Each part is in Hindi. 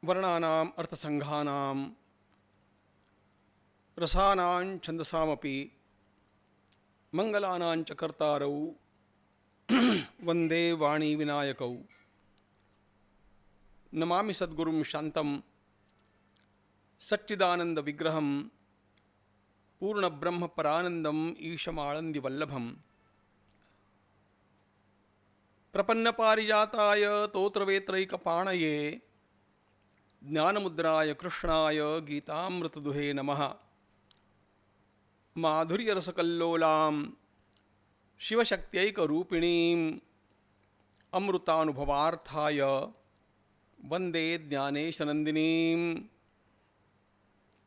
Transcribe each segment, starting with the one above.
वर्णानाम् अर्थसंघानां रसानां छन्दसामपि मंगलानां च कर्तारौ वंदे वाणी विनायकौ। नमामि सद्गुरुं शान्तं सच्चिदानंद विग्रहं पूर्णब्रह्म परानंदम् ईशमानंदिवल्लभम्। प्रपन्नपारिजाताय तोत्रवेत्रैकपाणये ज्ञानमुद्राय कृष्णाय गीतामृतदुहे नमः। माधुर्यरसकल्लोलां शिवशक्त्यैकरूपिणीम् अमृतानुभवार्थाय वन्दे ज्ञानेशनन्दिनीम्।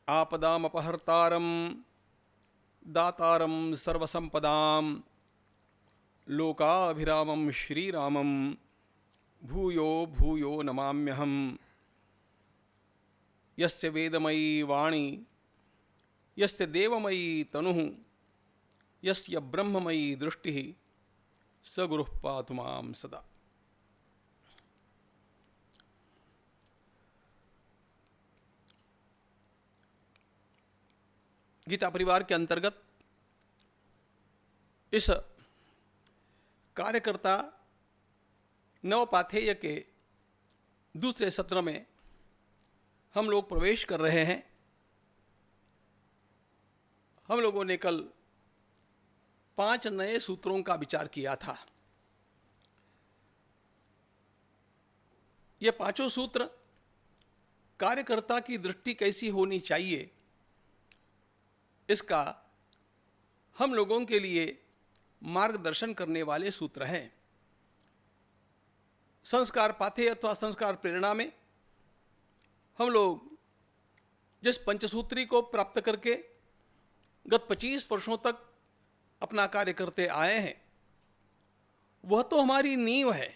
आपदामपहर्तारं दातारं सर्वसम्पदां लोकाभिरामं श्रीरामं भूयो भूयो नमाम्यहम्। यस्य वेदमयी वाणी यस्य देवमयी तनुः यस्य ब्रह्ममयी दृष्टिः स गुरुः पातु मां सदा। गीता परिवार के अंतर्गत इस कार्यकर्ता नवपाथेय के दूसरे सत्र में हम लोग प्रवेश कर रहे हैं। हम लोगों ने कल 5 नए सूत्रों का विचार किया था। ये पांचों सूत्र कार्यकर्ता की दृष्टि कैसी होनी चाहिए, इसका हम लोगों के लिए मार्गदर्शन करने वाले सूत्र हैं। संस्कार पाथेय अथवा संस्कार प्रेरणा में हम लोग जिस पंचसूत्री को प्राप्त करके गत 25 वर्षों तक अपना कार्य करते आए हैं, वह तो हमारी नींव है,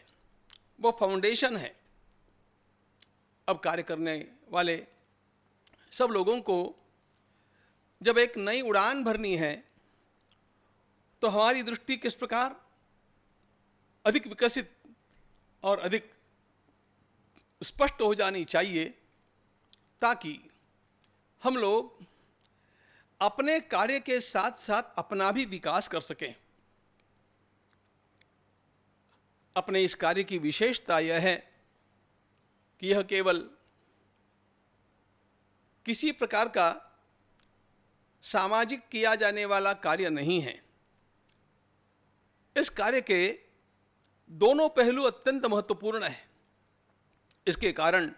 वह फाउंडेशन है। अब कार्य करने वाले सब लोगों को जब एक नई उड़ान भरनी है तो हमारी दृष्टि किस प्रकार अधिक विकसित और अधिक स्पष्ट हो जानी चाहिए, ताकि हम लोग अपने कार्य के साथ साथ अपना भी विकास कर सकें। अपने इस कार्य की विशेषता यह है कि यह केवल किसी प्रकार का सामाजिक किया जाने वाला कार्य नहीं है। इस कार्य के दोनों पहलू अत्यंत महत्वपूर्ण हैं। इसके कारण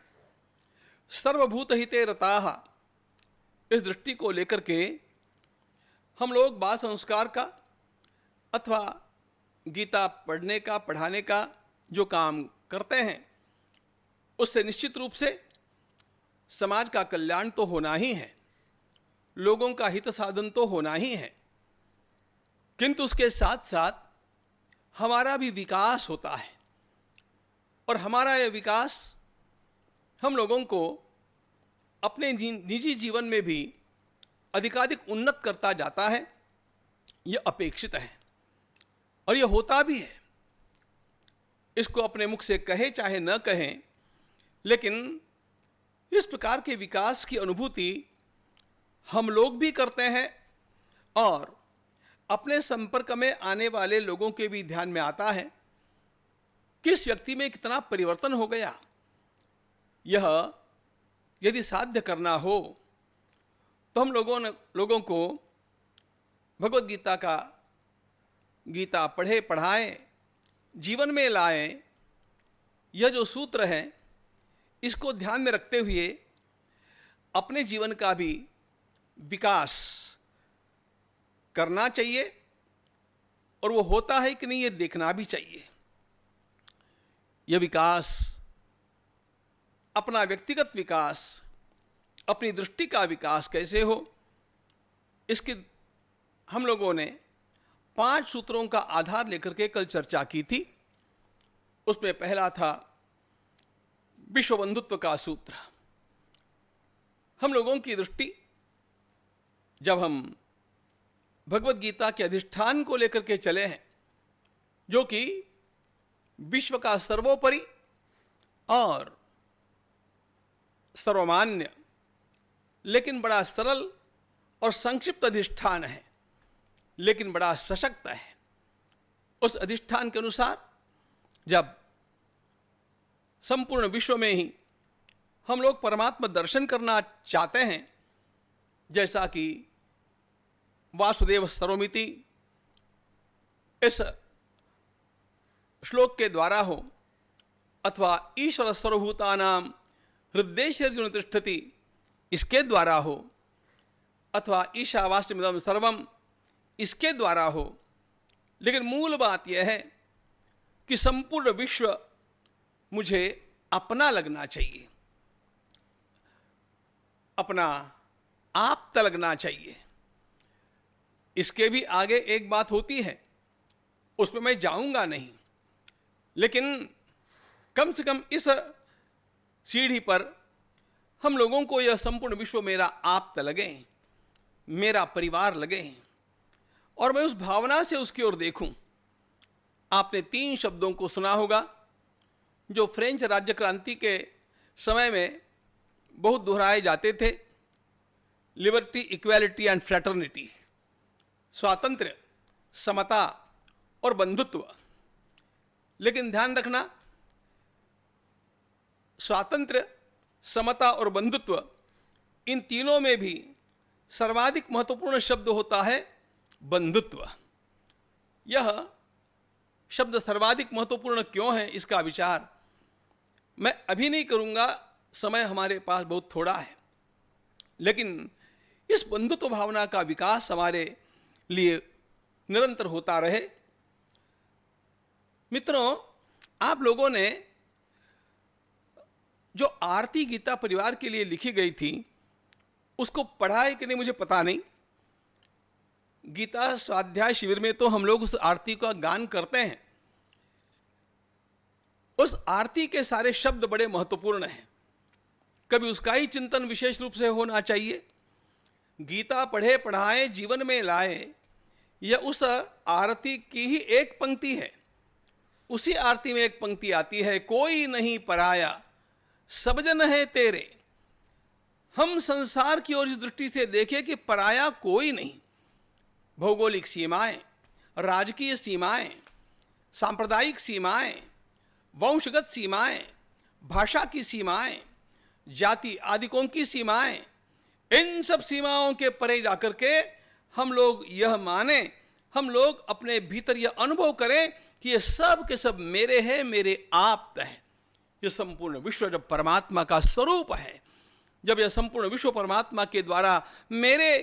सर्वभूत हिते रताः, इस दृष्टि को लेकर के हम लोग बाल संस्कार का अथवा गीता पढ़ने का पढ़ाने का जो काम करते हैं, उससे निश्चित रूप से समाज का कल्याण तो होना ही है, लोगों का हित साधन तो होना ही है, किंतु उसके साथ साथ हमारा भी विकास होता है। और हमारा यह विकास हम लोगों को अपने निजी जीवन में भी अधिकाधिक उन्नत करता जाता है। यह अपेक्षित है और यह होता भी है। इसको अपने मुख से कहे चाहे न कहें, लेकिन इस प्रकार के विकास की अनुभूति हम लोग भी करते हैं और अपने संपर्क में आने वाले लोगों के भी ध्यान में आता है कि इस व्यक्ति में कितना परिवर्तन हो गया। यह यदि साध्य करना हो तो हम लोगों को भगवत गीता का गीता पढ़े पढ़ाएं, जीवन में लाएं। यह जो सूत्र है, इसको ध्यान में रखते हुए अपने जीवन का भी विकास करना चाहिए और वो होता है कि नहीं, ये देखना भी चाहिए। यह विकास, अपना व्यक्तिगत विकास, अपनी दृष्टि का विकास कैसे हो, इसकी हम लोगों ने 5 सूत्रों का आधार लेकर के कल चर्चा की थी। उसमें पहला था विश्व बंधुत्व का सूत्र। हम लोगों की दृष्टि जब हम भगवत गीता के अधिष्ठान को लेकर के चले हैं, जो कि विश्व का सर्वोपरि और सर्वमान्य लेकिन बड़ा सरल और संक्षिप्त अधिष्ठान है, लेकिन बड़ा सशक्त है। उस अधिष्ठान के अनुसार जब संपूर्ण विश्व में ही हम लोग परमात्मा दर्शन करना चाहते हैं, जैसा कि वासुदेव सर्वमिति इस श्लोक के द्वारा हो, अथवा ईश्वर सर्वभूतानां हृदयेषु तिष्ठति इसके द्वारा हो, अथवा ईशावास्यमिदं सर्वम इसके द्वारा हो, लेकिन मूल बात यह है कि संपूर्ण विश्व मुझे अपना लगना चाहिए, अपना आप्त लगना चाहिए। इसके भी आगे एक बात होती है, उसमें मैं जाऊंगा नहीं, लेकिन कम से कम इस सीढ़ी पर हम लोगों को यह संपूर्ण विश्व मेरा आप्त लगे, मेरा परिवार लगे, और मैं उस भावना से उसकी ओर देखूं। आपने 3 शब्दों को सुना होगा जो फ्रेंच राज्य क्रांति के समय में बहुत दोहराए जाते थे, लिबर्टी, इक्वालिटी एंड फ्रैटर्निटी, स्वातंत्र्य, समता और बंधुत्व। लेकिन ध्यान रखना, स्वातंत्र्य, समता और बंधुत्व, इन तीनों में भी सर्वाधिक महत्वपूर्ण शब्द होता है बंधुत्व। यह शब्द सर्वाधिक महत्वपूर्ण क्यों है, इसका विचार मैं अभी नहीं करूंगा, समय हमारे पास बहुत थोड़ा है। लेकिन इस बंधुत्व भावना का विकास हमारे लिए निरंतर होता रहे। मित्रों, आप लोगों ने जो आरती गीता परिवार के लिए लिखी गई थी उसको पढ़ा है कि नहीं मुझे पता नहीं। गीता स्वाध्याय शिविर में तो हम लोग उस आरती का गान करते हैं। उस आरती के सारे शब्द बड़े महत्वपूर्ण हैं, कभी उसका ही चिंतन विशेष रूप से होना चाहिए। गीता पढ़े पढ़ाए जीवन में लाए, यह उस आरती की ही एक पंक्ति है। उसी आरती में एक पंक्ति आती है, कोई नहीं पराया सब जन है तेरे। हम संसार की ओर इस दृष्टि से देखें कि पराया कोई नहीं। भौगोलिक सीमाएं, राजकीय सीमाएं, सांप्रदायिक सीमाएं, वंशगत सीमाएं, भाषा की सीमाएं, जाति आदिकों की सीमाएं, इन सब सीमाओं के परे जाकर के हम लोग यह माने, हम लोग अपने भीतर यह अनुभव करें कि ये सब के सब मेरे हैं, मेरे आप्त हैं। यह संपूर्ण विश्व जब परमात्मा का स्वरूप है, जब यह संपूर्ण विश्व परमात्मा के द्वारा मेरे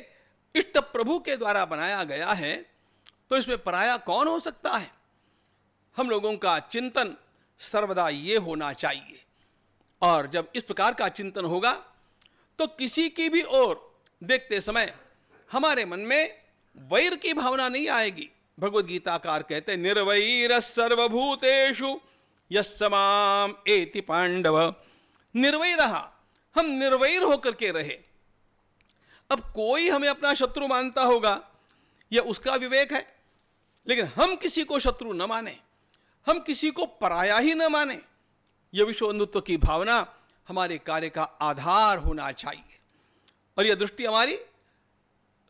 इष्ट प्रभु के द्वारा बनाया गया है, तो इसमें पराया कौन हो सकता है। हम लोगों का चिंतन सर्वदा ये होना चाहिए, और जब इस प्रकार का चिंतन होगा तो किसी की भी ओर देखते समय हमारे मन में वैर की भावना नहीं आएगी। भगवद गीताकार कहते, निर्वैर सर्वभूतेषु यस्माम एति पांडव। निर्वैर, हम निर्वैर होकर के रहे। अब कोई हमें अपना शत्रु मानता होगा, यह उसका विवेक है, लेकिन हम किसी को शत्रु न माने, हम किसी को पराया ही न माने। यह विश्व बंधुत्व की भावना हमारे कार्य का आधार होना चाहिए, और यह दृष्टि हमारी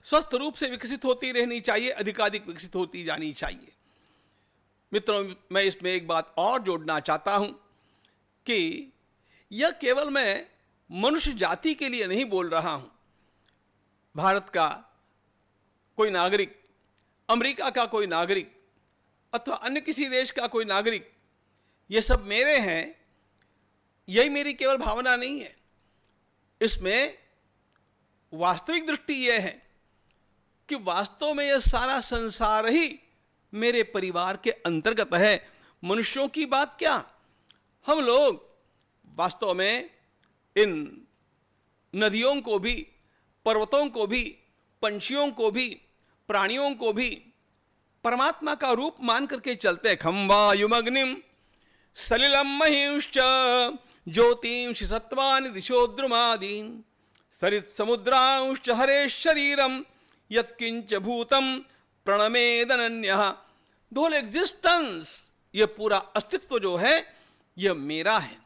स्वस्थ रूप से विकसित होती रहनी चाहिए, अधिकाधिक विकसित होती जानी चाहिए। मित्रों, मैं इसमें एक बात और जोड़ना चाहता हूं कि यह केवल मैं मनुष्य जाति के लिए नहीं बोल रहा हूं। भारत का कोई नागरिक, अमेरिका का कोई नागरिक, अथवा अन्य किसी देश का कोई नागरिक, ये सब मेरे हैं, यही मेरी केवल भावना नहीं है। इसमें वास्तविक दृष्टि यह है कि वास्तव में यह सारा संसार ही मेरे परिवार के अंतर्गत है। मनुष्यों की बात क्या, हम लोग वास्तव में इन नदियों को भी, पर्वतों को भी, पंछियों को भी, प्राणियों को भी परमात्मा का रूप मान करके चलते। खं वायुमग्निम सलिलम महिंश्च ज्योतिंषि सत्वानि दिशो द्रुमादीन सरित समुद्रांश्च हरे शरीरम यत्किंच भूतम प्रणमेदनन्यः। द होल एग्जिस्टेंस, ये पूरा अस्तित्व जो है यह मेरा है।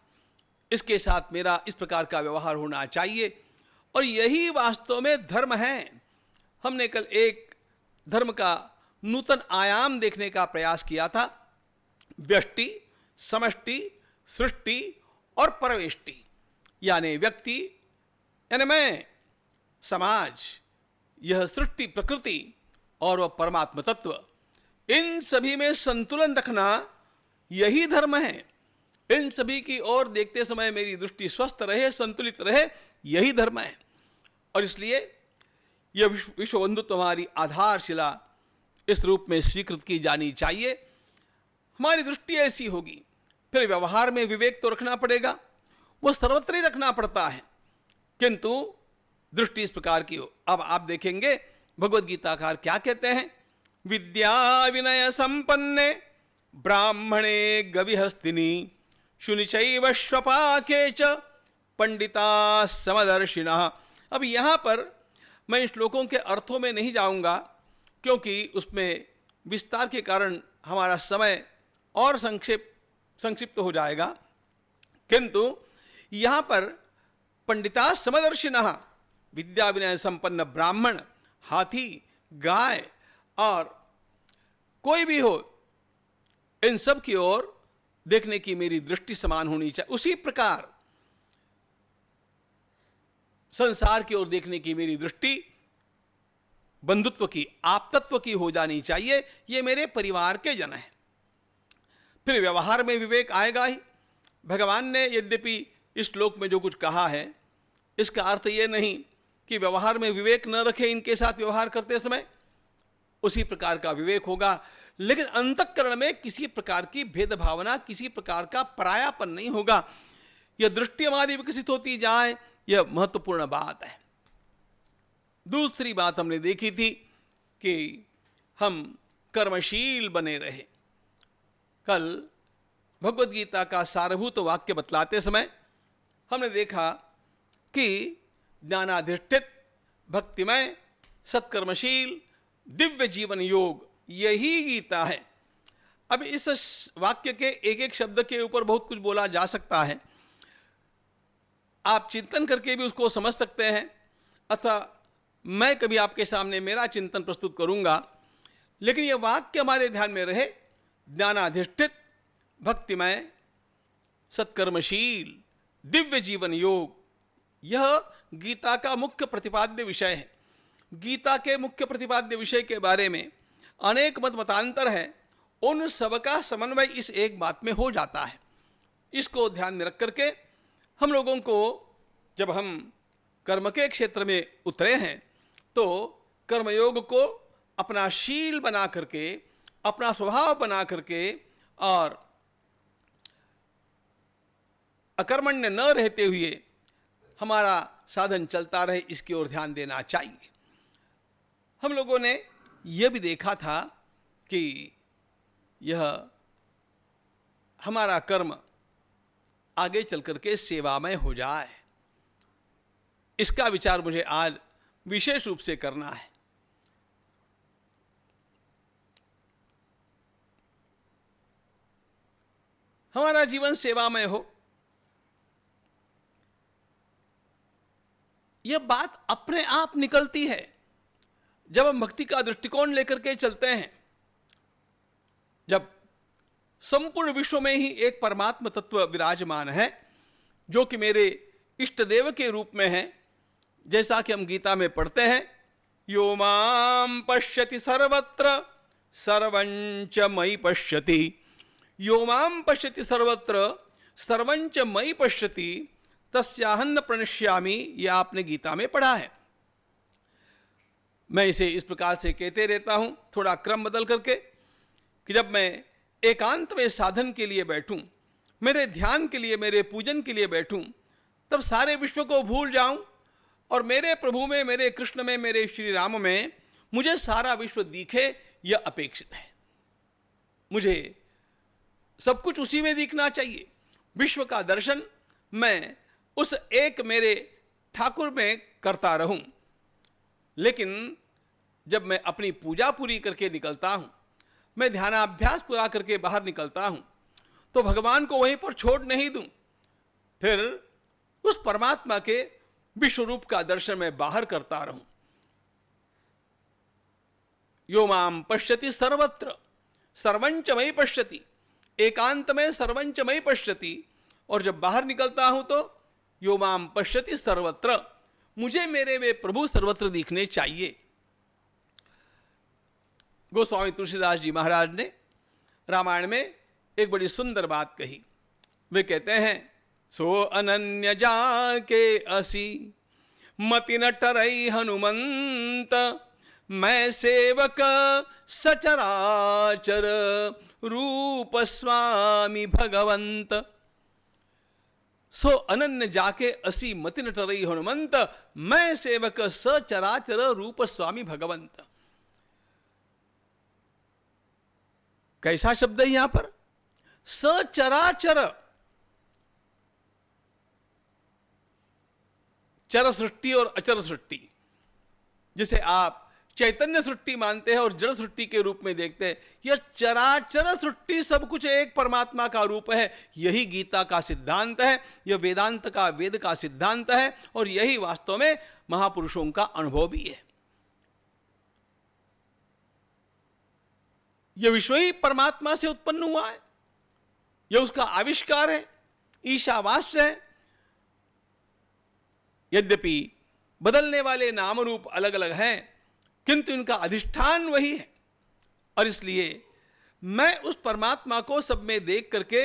इसके साथ मेरा इस प्रकार का व्यवहार होना चाहिए, और यही वास्तव में धर्म है। हमने कल एक धर्म का नूतन आयाम देखने का प्रयास किया था, व्यष्टि, समष्टि, सृष्टि और परवेष्टि, यानी व्यक्ति यानी मैं, समाज, यह सृष्टि प्रकृति और वह परमात्मा तत्व, इन सभी में संतुलन रखना यही धर्म है। इन सभी की ओर देखते समय मेरी दृष्टि स्वस्थ रहे, संतुलित रहे, यही धर्म है। और इसलिए यह विश्व बंधुत्व हमारी आधारशिला इस रूप में स्वीकृत की जानी चाहिए। हमारी दृष्टि ऐसी होगी। फिर व्यवहार में विवेक तो रखना पड़ेगा, वह सर्वत्र ही रखना पड़ता है, किंतु दृष्टि इस प्रकार की हो। अब आप देखेंगे भगवद गीताकार क्या कहते हैं, विद्या विनय संपन्ने ब्राह्मणे गविहस्तिनी शुनिचैव श्वपाके च पंडिता समदर्शिनः। अब यहाँ पर मैं इन श्लोकों के अर्थों में नहीं जाऊँगा, क्योंकि उसमें विस्तार के कारण हमारा समय और संक्षिप्त हो जाएगा, किंतु यहाँ पर पंडिता समदर्शिनः, विद्या विनय संपन्न ब्राह्मण, हाथी, गाय और कोई भी हो, इन सब की ओर देखने की मेरी दृष्टि समान होनी चाहिए। उसी प्रकार संसार की ओर देखने की मेरी दृष्टि बंधुत्व की, आपतत्व की हो जानी चाहिए। ये मेरे परिवार के जन हैं। फिर व्यवहार में विवेक आएगा ही। भगवान ने यद्यपि इस श्लोक में जो कुछ कहा है, इसका अर्थ ये नहीं कि व्यवहार में विवेक न रखे इनके साथ व्यवहार करते समय, उसी प्रकार का विवेक होगा, लेकिन अंतःकरण में किसी प्रकार की भेदभावना, किसी प्रकार का परायापन नहीं होगा। यह दृष्टि हमारी विकसित होती जाए, यह महत्वपूर्ण बात है। दूसरी बात हमने देखी थी कि हम कर्मशील बने रहे। कल भगवद गीता का सारभूत वाक्य बतलाते समय हमने देखा कि ज्ञानाधिष्ठित, भक्तिमय, सत्कर्मशील, दिव्य जीवन योग, यही गीता है। अब इस वाक्य के एक एक शब्द के ऊपर बहुत कुछ बोला जा सकता है। आप चिंतन करके भी उसको समझ सकते हैं, अथवा मैं कभी आपके सामने मेरा चिंतन प्रस्तुत करूंगा, लेकिन यह वाक्य हमारे ध्यान में रहे। ज्ञानाधिष्ठित, भक्तिमय, सत्कर्मशील, दिव्य जीवन योग, यह गीता का मुख्य प्रतिपाद्य विषय है। गीता के मुख्य प्रतिपाद्य विषय के बारे में अनेक मतांतर है, उन सबका समन्वय इस एक बात में हो जाता है। इसको ध्यान में रख करके हम लोगों को, जब हम कर्म के क्षेत्र में उतरे हैं, तो कर्मयोग को अपना शील बना करके, अपना स्वभाव बना करके और अकर्मण्य न रहते हुए हमारा साधन चलता रहे, इसकी ओर ध्यान देना चाहिए। हम लोगों ने यह भी देखा था कि यह हमारा कर्म आगे चल करके सेवामय हो जाए, इसका विचार मुझे आज विशेष रूप से करना है। हमारा जीवन सेवामय हो, यह बात अपने आप निकलती है जब हम भक्ति का दृष्टिकोण लेकर के चलते हैं। जब संपूर्ण विश्व में ही एक परमात्मा तत्व विराजमान है, जो कि मेरे इष्ट देव के रूप में है, जैसा कि हम गीता में पढ़ते हैं, यो मां पश्यति सर्वत्र सर्वंच मयि पश्यति, यो मां पश्यति सर्वत्र सर्वंच मयि पश्यति तस्याहन्न प्रणश्यामि। यह आपने गीता में पढ़ा है। मैं इसे इस प्रकार से कहते रहता हूं, थोड़ा क्रम बदल करके, कि जब मैं एकांत में साधन के लिए बैठूं, मेरे ध्यान के लिए, मेरे पूजन के लिए बैठूं, तब सारे विश्व को भूल जाऊं और मेरे प्रभु में, मेरे कृष्ण में, मेरे श्री राम में मुझे सारा विश्व दिखे, यह अपेक्षित है। मुझे सब कुछ उसी में दिखना चाहिए। विश्व का दर्शन मैं उस एक मेरे ठाकुर में करता रहूं। लेकिन जब मैं अपनी पूजा पूरी करके निकलता हूं, मैं ध्यानाभ्यास पूरा करके बाहर निकलता हूं, तो भगवान को वहीं पर छोड़ नहीं दूं। फिर उस परमात्मा के विश्व रूप का दर्शन मैं बाहर करता रहूं। यो माम पश्यति सर्वत्र सर्वंच मयि पश्यति, एकांत में सर्वंच मयि पश्यति, और जब बाहर निकलता हूं तो यो माम पश्यति सर्वत्र, मुझे मेरे वे प्रभु सर्वत्र दिखने चाहिए। गोस्वामी तुलसीदास जी महाराज ने रामायण में एक बड़ी सुंदर बात कही। वे कहते हैं, सो अनन्य जाके असी मति न टरई हनुमंत, मैं सेवक सचराचर रूप स्वामी भगवंत। सो अनन्य जाके असी मति न टरई हनुमंत, मैं सेवक सचराचर रूप स्वामी भगवंत। कैसा शब्द है यहां पर? सचराचर। चर सृष्टि और अचर सृष्टि, जिसे आप चैतन्य सृष्टि मानते हैं और जड़ सृष्टि के रूप में देखते हैं, यह चराचर सृष्टि सब कुछ एक परमात्मा का रूप है। यही गीता का सिद्धांत है, यह वेदांत का वेद का सिद्धांत है, और यही वास्तव में महापुरुषों का अनुभव भी है। यह विश्व ही परमात्मा से उत्पन्न हुआ है, यह उसका आविष्कार है, ईशावास्य है। यद्यपि बदलने वाले नाम रूप अलग अलग हैं, किंतु इनका अधिष्ठान वही है। और इसलिए मैं उस परमात्मा को सब में देख करके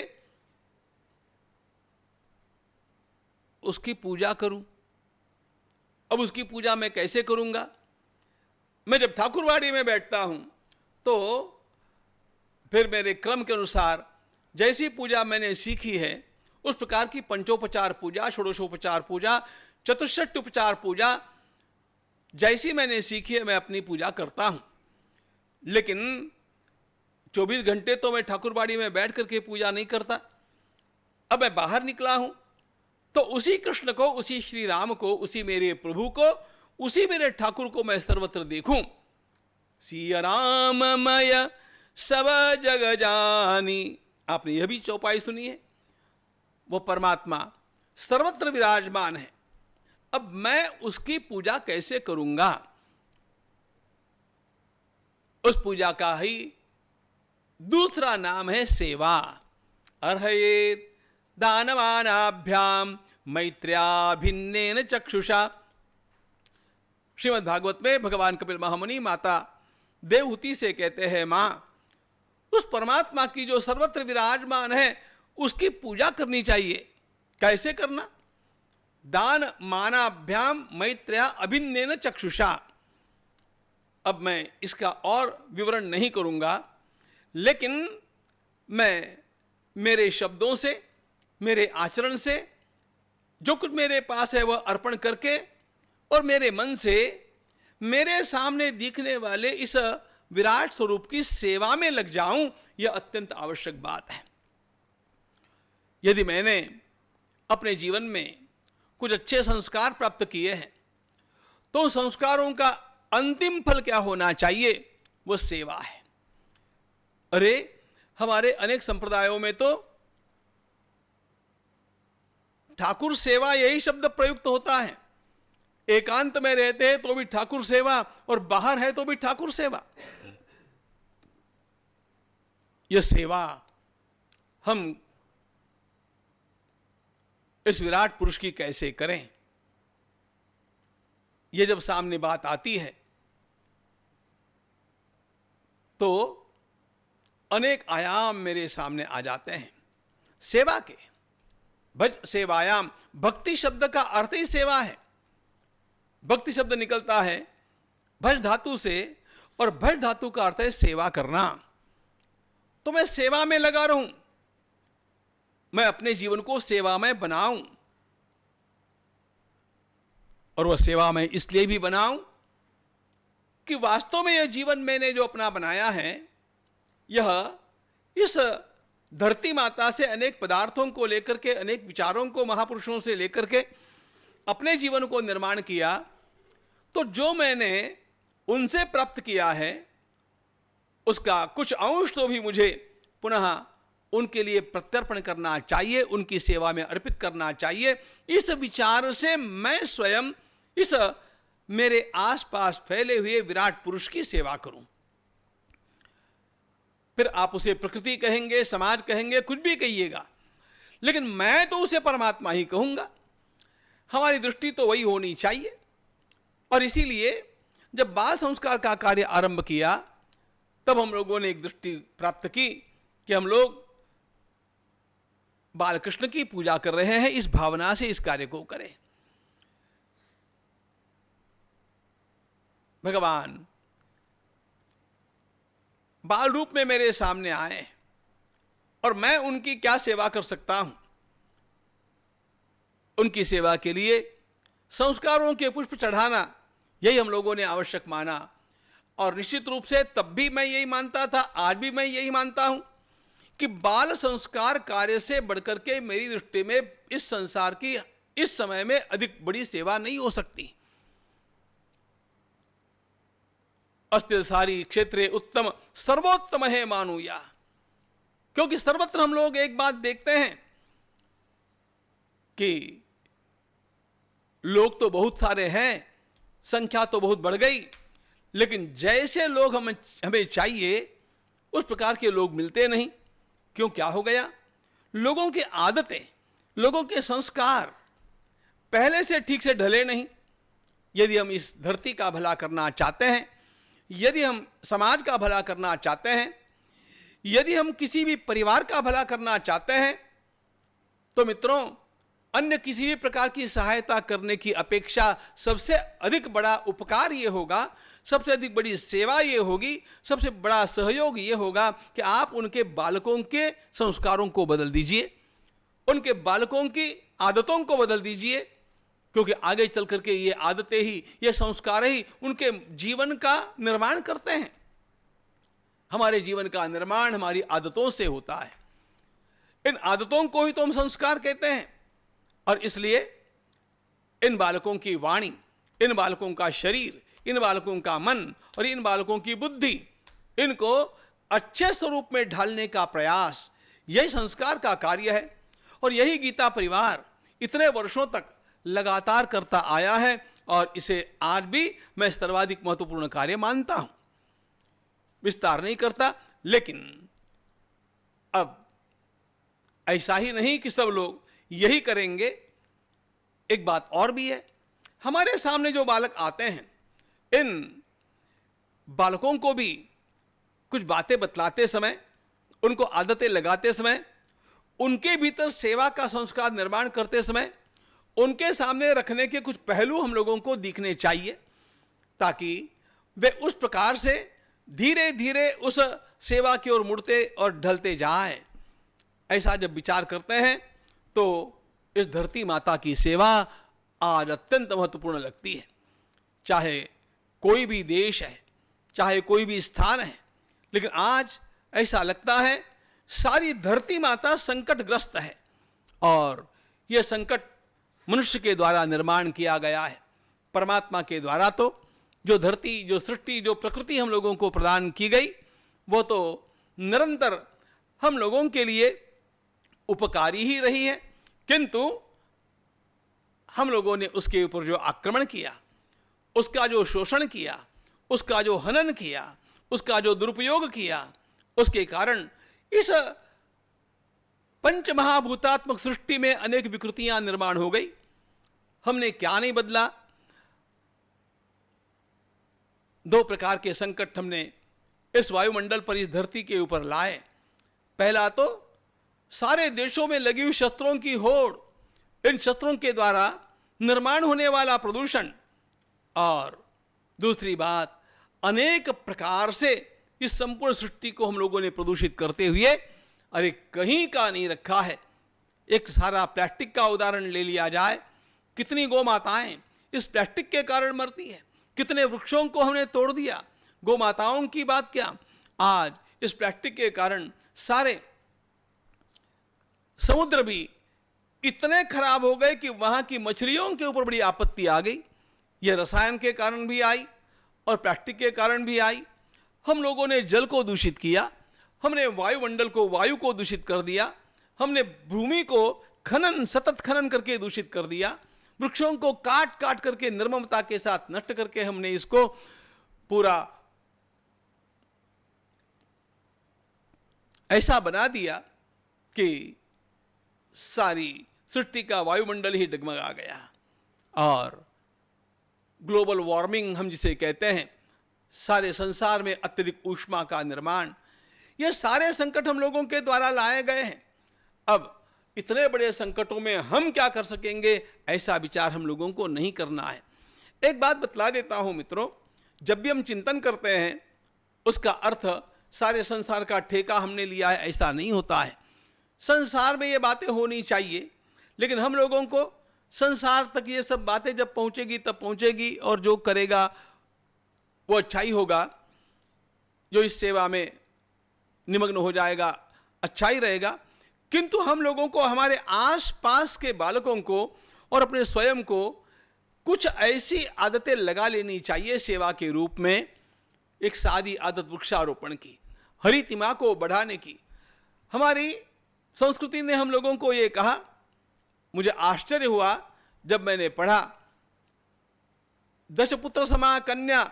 उसकी पूजा करूं। अब उसकी पूजा मैं कैसे करूंगा? मैं जब ठाकुरवाड़ी में बैठता हूं तो फिर मेरे क्रम के अनुसार जैसी पूजा मैंने सीखी है उस प्रकार की पंचोपचार पूजा, षोडशोपचार पूजा, चतुष्षष्टि उपचार पूजा जैसी मैंने सीखी है मैं अपनी पूजा करता हूं। लेकिन 24 घंटे तो मैं ठाकुरबाड़ी में बैठ करके पूजा नहीं करता। अब मैं बाहर निकला हूं तो उसी कृष्ण को, उसी श्री राम को, उसी मेरे प्रभु को, उसी मेरे ठाकुर को मैं सर्वत्र देखूं। सिया राममय सब जग जानी, आपने यह भी चौपाई सुनी है। वो परमात्मा सर्वत्र विराजमान है। अब मैं उसकी पूजा कैसे करूंगा? उस पूजा का ही दूसरा नाम है सेवा। अर्हयेत दानवानाभ्याम मैत्र्याभिन्नेन चक्षुषा। श्रीमद् भागवत में भगवान कपिल महामुनि माता देवहूति से कहते हैं, मां, उस परमात्मा की जो सर्वत्र विराजमान है उसकी पूजा करनी चाहिए। कैसे करना? दान मानाभ्याम मैत्र्या अभिन्नेन चक्षुषा। अब मैं इसका और विवरण नहीं करूंगा, लेकिन मैं मेरे शब्दों से, मेरे आचरण से, जो कुछ मेरे पास है वह अर्पण करके और मेरे मन से मेरे सामने दिखने वाले इस विराट स्वरूप की सेवा में लग जाऊं, यह अत्यंत आवश्यक बात है। यदि मैंने अपने जीवन में कुछ अच्छे संस्कार प्राप्त किए हैं तो संस्कारों का अंतिम फल क्या होना चाहिए? वो सेवा है। अरे हमारे अनेक संप्रदायों में तो ठाकुर सेवा यही शब्द प्रयुक्त होता है। एकांत में रहते हैं तो भी ठाकुर सेवा, और बाहर है तो भी ठाकुर सेवा। यह सेवा हम इस विराट पुरुष की कैसे करें? यह जब सामने बात आती है तो अनेक आयाम मेरे सामने आ जाते हैं सेवा के। भज सेवायाम, भक्ति शब्द का अर्थ ही सेवा है। भक्ति शब्द निकलता है भज धातु से, और भज धातु का अर्थ है सेवा करना। तो मैं सेवा में लगा रहूं, मैं अपने जीवन को सेवा में बनाऊं। और वह सेवा में इसलिए भी बनाऊं कि वास्तव में यह जीवन मैंने जो अपना बनाया है, यह इस धरती माता से अनेक पदार्थों को लेकर के, अनेक विचारों को महापुरुषों से लेकर के अपने जीवन को निर्माण किया। तो जो मैंने उनसे प्राप्त किया है उसका कुछ अंश तो भी मुझे पुनः उनके लिए प्रत्यर्पण करना चाहिए, उनकी सेवा में अर्पित करना चाहिए। इस विचार से मैं स्वयं इस मेरे आसपास फैले हुए विराट पुरुष की सेवा करूं। फिर आप उसे प्रकृति कहेंगे, समाज कहेंगे, कुछ भी कहिएगा, लेकिन मैं तो उसे परमात्मा ही कहूंगा। हमारी दृष्टि तो वही होनी चाहिए। और इसीलिए जब बाल संस्कार का कार्य आरंभ किया, तब हम लोगों ने एक दृष्टि प्राप्त की कि हम लोग बाल कृष्ण की पूजा कर रहे हैं, इस भावना से इस कार्य को करें। भगवान बाल रूप में मेरे सामने आए और मैं उनकी क्या सेवा कर सकता हूं। उनकी सेवा के लिए संस्कारों के पुष्प चढ़ाना, यही हम लोगों ने आवश्यक माना। और निश्चित रूप से तब भी मैं यही मानता था, आज भी मैं यही मानता हूं कि बाल संस्कार कार्य से बढ़कर के मेरी दृष्टि में इस संसार की इस समय में अधिक बड़ी सेवा नहीं हो सकती। अस्ति सारी क्षेत्रे उत्तम सर्वोत्तम है मानुया। क्योंकि सर्वत्र हम लोग एक बात देखते हैं कि लोग तो बहुत सारे हैं, संख्या तो बहुत बढ़ गई, लेकिन जैसे लोग हमें चाहिए उस प्रकार के लोग मिलते नहीं। क्यों, क्या हो गया? लोगों की आदतें, लोगों के संस्कार पहले से ठीक से ढले नहीं। यदि हम इस धरती का भला करना चाहते हैं, यदि हम समाज का भला करना चाहते हैं, यदि हम किसी भी परिवार का भला करना चाहते हैं, तो मित्रों, अन्य किसी भी प्रकार की सहायता करने की अपेक्षा सबसे अधिक बड़ा उपकार ये होगा, सबसे अधिक बड़ी सेवा ये होगी, सबसे बड़ा सहयोग ये होगा कि आप उनके बालकों के संस्कारों को बदल दीजिए, उनके बालकों की आदतों को बदल दीजिए। क्योंकि आगे चल करके ये आदतें ही, ये संस्कार ही उनके जीवन का निर्माण करते हैं। हमारे जीवन का निर्माण हमारी आदतों से होता है। इन आदतों को ही तो हम संस्कार कहते हैं। और इसलिए इन बालकों की वाणी, इन बालकों का शरीर, इन बालकों का मन और इन बालकों की बुद्धि, इनको अच्छे स्वरूप में ढालने का प्रयास, यही संस्कार का कार्य है। और यही गीता परिवार इतने वर्षों तक लगातार करता आया है और इसे आज भी मैं सर्वाधिक महत्वपूर्ण कार्य मानता हूं। विस्तार नहीं करता, लेकिन अब ऐसा ही नहीं कि सब लोग यही करेंगे। एक बात और भी है, हमारे सामने जो बालक आते हैं, इन बालकों को भी कुछ बातें बतलाते समय, उनको आदतें लगाते समय, उनके भीतर सेवा का संस्कार निर्माण करते समय उनके सामने रखने के कुछ पहलू हम लोगों को दिखने चाहिए, ताकि वे उस प्रकार से धीरे धीरे उस सेवा की ओर मुड़ते और ढलते जाएं। ऐसा जब विचार करते हैं तो इस धरती माता की सेवा आज अत्यंत महत्वपूर्ण लगती है। चाहे कोई भी देश है, चाहे कोई भी स्थान है, लेकिन आज ऐसा लगता है सारी धरती माता संकटग्रस्त है और यह संकट मनुष्य के द्वारा निर्माण किया गया है। परमात्मा के द्वारा तो जो धरती, जो सृष्टि, जो प्रकृति हम लोगों को प्रदान की गई, वो तो निरंतर हम लोगों के लिए उपकारी ही रही है। किंतु हम लोगों ने उसके ऊपर जो आक्रमण किया, उसका जो शोषण किया, उसका जो हनन किया, उसका जो दुरुपयोग किया, उसके कारण इस पंचमहाभूतात्मक सृष्टि में अनेक विकृतियां निर्माण हो गई। हमने क्या नहीं बदला? दो प्रकार के संकट हमने इस वायुमंडल पर, इस धरती के ऊपर लाए। पहला तो सारे देशों में लगी हुई शस्त्रों की होड़, इन शस्त्रों के द्वारा निर्माण होने वाला प्रदूषण, और दूसरी बात, अनेक प्रकार से इस संपूर्ण सृष्टि को हम लोगों ने प्रदूषित करते हुए, अरे कहीं का नहीं रखा है। एक सारा प्लास्टिक का उदाहरण ले लिया जाए, कितनी गौ माताएं इस प्लास्टिक के कारण मरती है, कितने वृक्षों को हमने तोड़ दिया। गौ माताओं की बात क्या, आज इस प्लास्टिक के कारण सारे समुद्र भी इतने खराब हो गए कि वहां की मछलियों के ऊपर बड़ी आपत्ति आ गई। यह रसायन के कारण भी आई और प्लास्टिक के कारण भी आई। हम लोगों ने जल को दूषित किया, हमने वायुमंडल को, वायु को दूषित कर दिया, हमने भूमि को सतत खनन करके दूषित कर दिया, वृक्षों को काट काट करके निर्ममता के साथ नष्ट करके हमने इसको पूरा ऐसा बना दिया कि सारी सृष्टि का वायुमंडल ही डगमगा गया। और ग्लोबल वार्मिंग हम जिसे कहते हैं, सारे संसार में अत्यधिक ऊष्मा का निर्माण, ये सारे संकट हम लोगों के द्वारा लाए गए हैं। अब इतने बड़े संकटों में हम क्या कर सकेंगे, ऐसा विचार हम लोगों को नहीं करना है। एक बात बतला देता हूं मित्रों, जब भी हम चिंतन करते हैं उसका अर्थ सारे संसार का ठेका हमने लिया है, ऐसा नहीं होता है। संसार में ये बातें होनी चाहिए, लेकिन हम लोगों को संसार तक ये सब बातें जब पहुंचेगी तब पहुंचेगी, और जो करेगा वो अच्छा ही होगा, जो इस सेवा में निमग्न हो जाएगा अच्छा ही रहेगा। किंतु हम लोगों को, हमारे आसपास के बालकों को और अपने स्वयं को कुछ ऐसी आदतें लगा लेनी चाहिए सेवा के रूप में। एक सादी आदत वृक्षारोपण की, हरितिमा को बढ़ाने की। हमारी संस्कृति ने हम लोगों को ये कहा, मुझे आश्चर्य हुआ जब मैंने पढ़ा, 10 पुत्र समा कन्या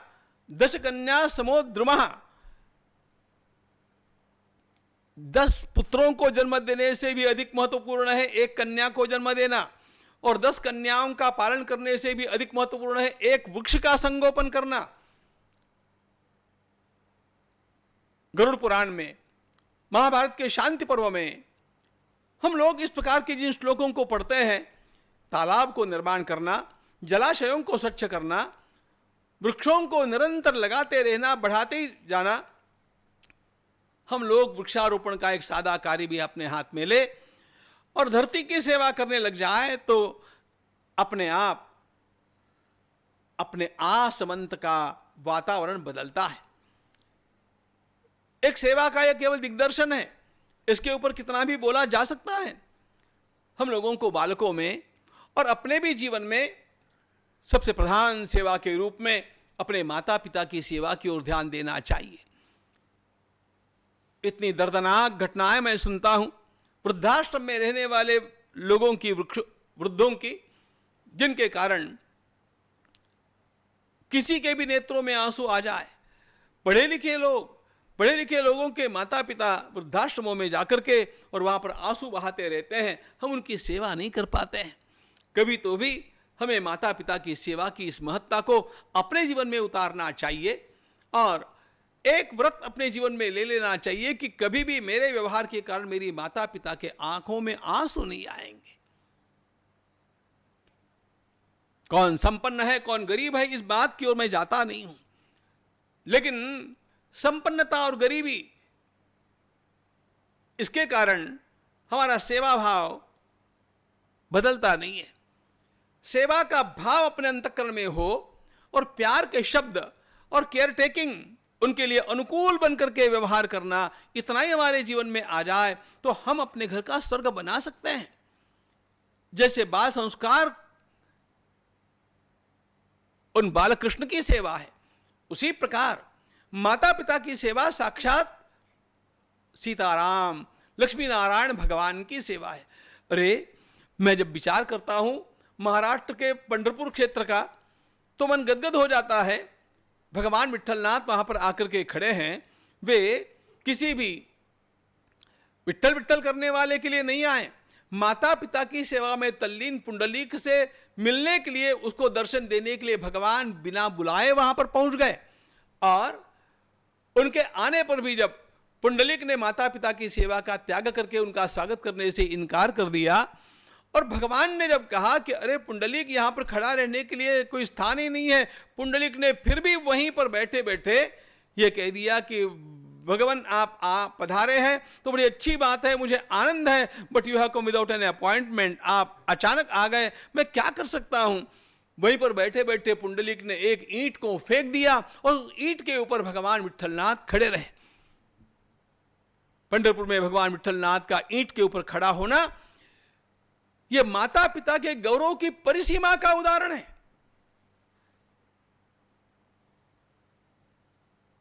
10 कन्या समो द्रुमः। 10 पुत्रों को जन्म देने से भी अधिक महत्वपूर्ण है एक कन्या को जन्म देना, और 10 कन्याओं का पालन करने से भी अधिक महत्वपूर्ण है एक वृक्ष का संगोपन करना। गरुड़ पुराण में, महाभारत के शांति पर्व में हम लोग इस प्रकार के जिन श्लोकों को पढ़ते हैं, तालाब को निर्माण करना, जलाशयों को स्वच्छ करना, वृक्षों को निरंतर लगाते रहना, बढ़ाते ही जाना। हम लोग वृक्षारोपण का एक सादा कार्य भी अपने हाथ में ले और धरती की सेवा करने लग जाए तो अपने आप अपने आसमंत का वातावरण बदलता है। एक सेवा का यह केवल दिग्दर्शन है, इसके ऊपर कितना भी बोला जा सकता है। हम लोगों को बालकों में और अपने भी जीवन में सबसे प्रधान सेवा के रूप में अपने माता पिता की सेवा की ओर ध्यान देना चाहिए। इतनी दर्दनाक घटनाएं मैं सुनता हूं वृद्धाश्रम में रहने वाले लोगों की, वृद्धों की, जिनके कारण किसी के भी नेत्रों में आंसू आ जाए। पढ़े लिखे लोगों के माता पिता वृद्धाश्रमों में जाकर के और वहां पर आंसू बहाते रहते हैं, हम उनकी सेवा नहीं कर पाते हैं। कभी तो भी हमें माता पिता की सेवा की इस महत्ता को अपने जीवन में उतारना चाहिए और एक व्रत अपने जीवन में ले लेना चाहिए कि कभी भी मेरे व्यवहार के कारण मेरी माता पिता के आंखों में आंसू नहीं आएंगे। कौन संपन्न है कौन गरीब है इस बात की ओर मैं जाता नहीं हूं, लेकिन संपन्नता और गरीबी, इसके कारण हमारा सेवा भाव बदलता नहीं है। सेवा का भाव अपने अंतःकरण में हो और प्यार के शब्द और केयर टेकिंग, उनके लिए अनुकूल बनकर के व्यवहार करना, इतना ही हमारे जीवन में आ जाए तो हम अपने घर का स्वर्ग बना सकते हैं। जैसे बाल संस्कार उन बालकृष्ण की सेवा है, उसी प्रकार माता पिता की सेवा साक्षात सीताराम लक्ष्मी नारायण भगवान की सेवा है। अरे मैं जब विचार करता हूं महाराष्ट्र के पंढरपुर क्षेत्र का तो मन गदगद हो जाता है। भगवान विट्ठलनाथ वहां पर आकर के खड़े हैं। वे किसी भी विट्ठल विट्ठल करने वाले के लिए नहीं आए, माता पिता की सेवा में तल्लीन पुंडलीक से मिलने के लिए, उसको दर्शन देने के लिए भगवान बिना बुलाए वहां पर पहुंच गए। और उनके आने पर भी जब पुंडलीक ने माता पिता की सेवा का त्याग करके उनका स्वागत करने से इनकार कर दिया और भगवान ने जब कहा कि अरे पुंडलीक यहां पर खड़ा रहने के लिए कोई स्थान ही नहीं है, पुंडलीक ने फिर भी वहीं पर बैठे बैठे ये कह दिया कि भगवान आप पधारे हैं तो बड़ी अच्छी बात है, मुझे आनंद है, but you have come without an appointment, आप अचानक आ गए, मैं क्या कर सकता हूं। वहीं पर बैठे बैठे पुंडलीक ने एक ईंट को फेंक दिया और ईंट के ऊपर भगवान विट्ठलनाथ खड़े रहे। पंढरपुर में भगवान विट्ठलनाथ का ईंट के ऊपर खड़ा होना यह माता पिता के गौरव की परिसीमा का उदाहरण है।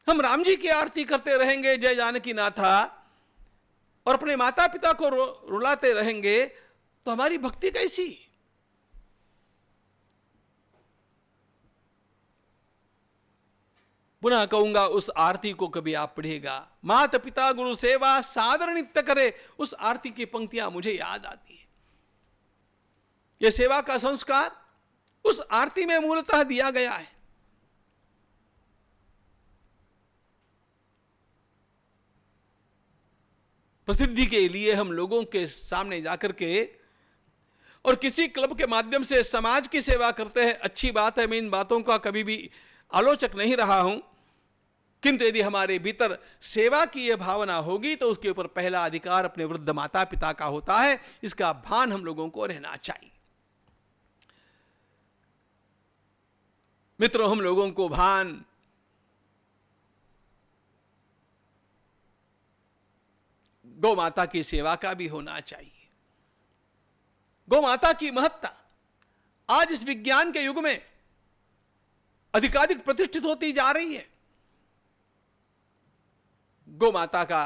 हम राम जी की आरती करते रहेंगे, जय जानकी नाथा, और अपने माता पिता को रुलाते रहेंगे तो हमारी भक्ति कैसी? पुनः कहूंगा, उस आरती को कभी आप पढ़िएगा, माता पिता गुरु सेवा सादर नित्य करे, उस आरती की पंक्तियां मुझे याद आती है। यह सेवा का संस्कार उस आरती में मूलतः दिया गया है। प्रसिद्धि के लिए हम लोगों के सामने जाकर के और किसी क्लब के माध्यम से समाज की सेवा करते हैं, अच्छी बात है, मैं इन बातों का कभी भी आलोचक नहीं रहा हूं, किंतु यदि हमारे भीतर सेवा की यह भावना होगी तो उसके ऊपर पहला अधिकार अपने वृद्ध माता पिता का होता है। इसका भान हम लोगों को रहना चाहिए। मित्रों, हम लोगों को भान गौ माता की सेवा का भी होना चाहिए। गौ माता की महत्ता आज इस विज्ञान के युग में अधिकाधिक प्रतिष्ठित होती जा रही है। गौ माता का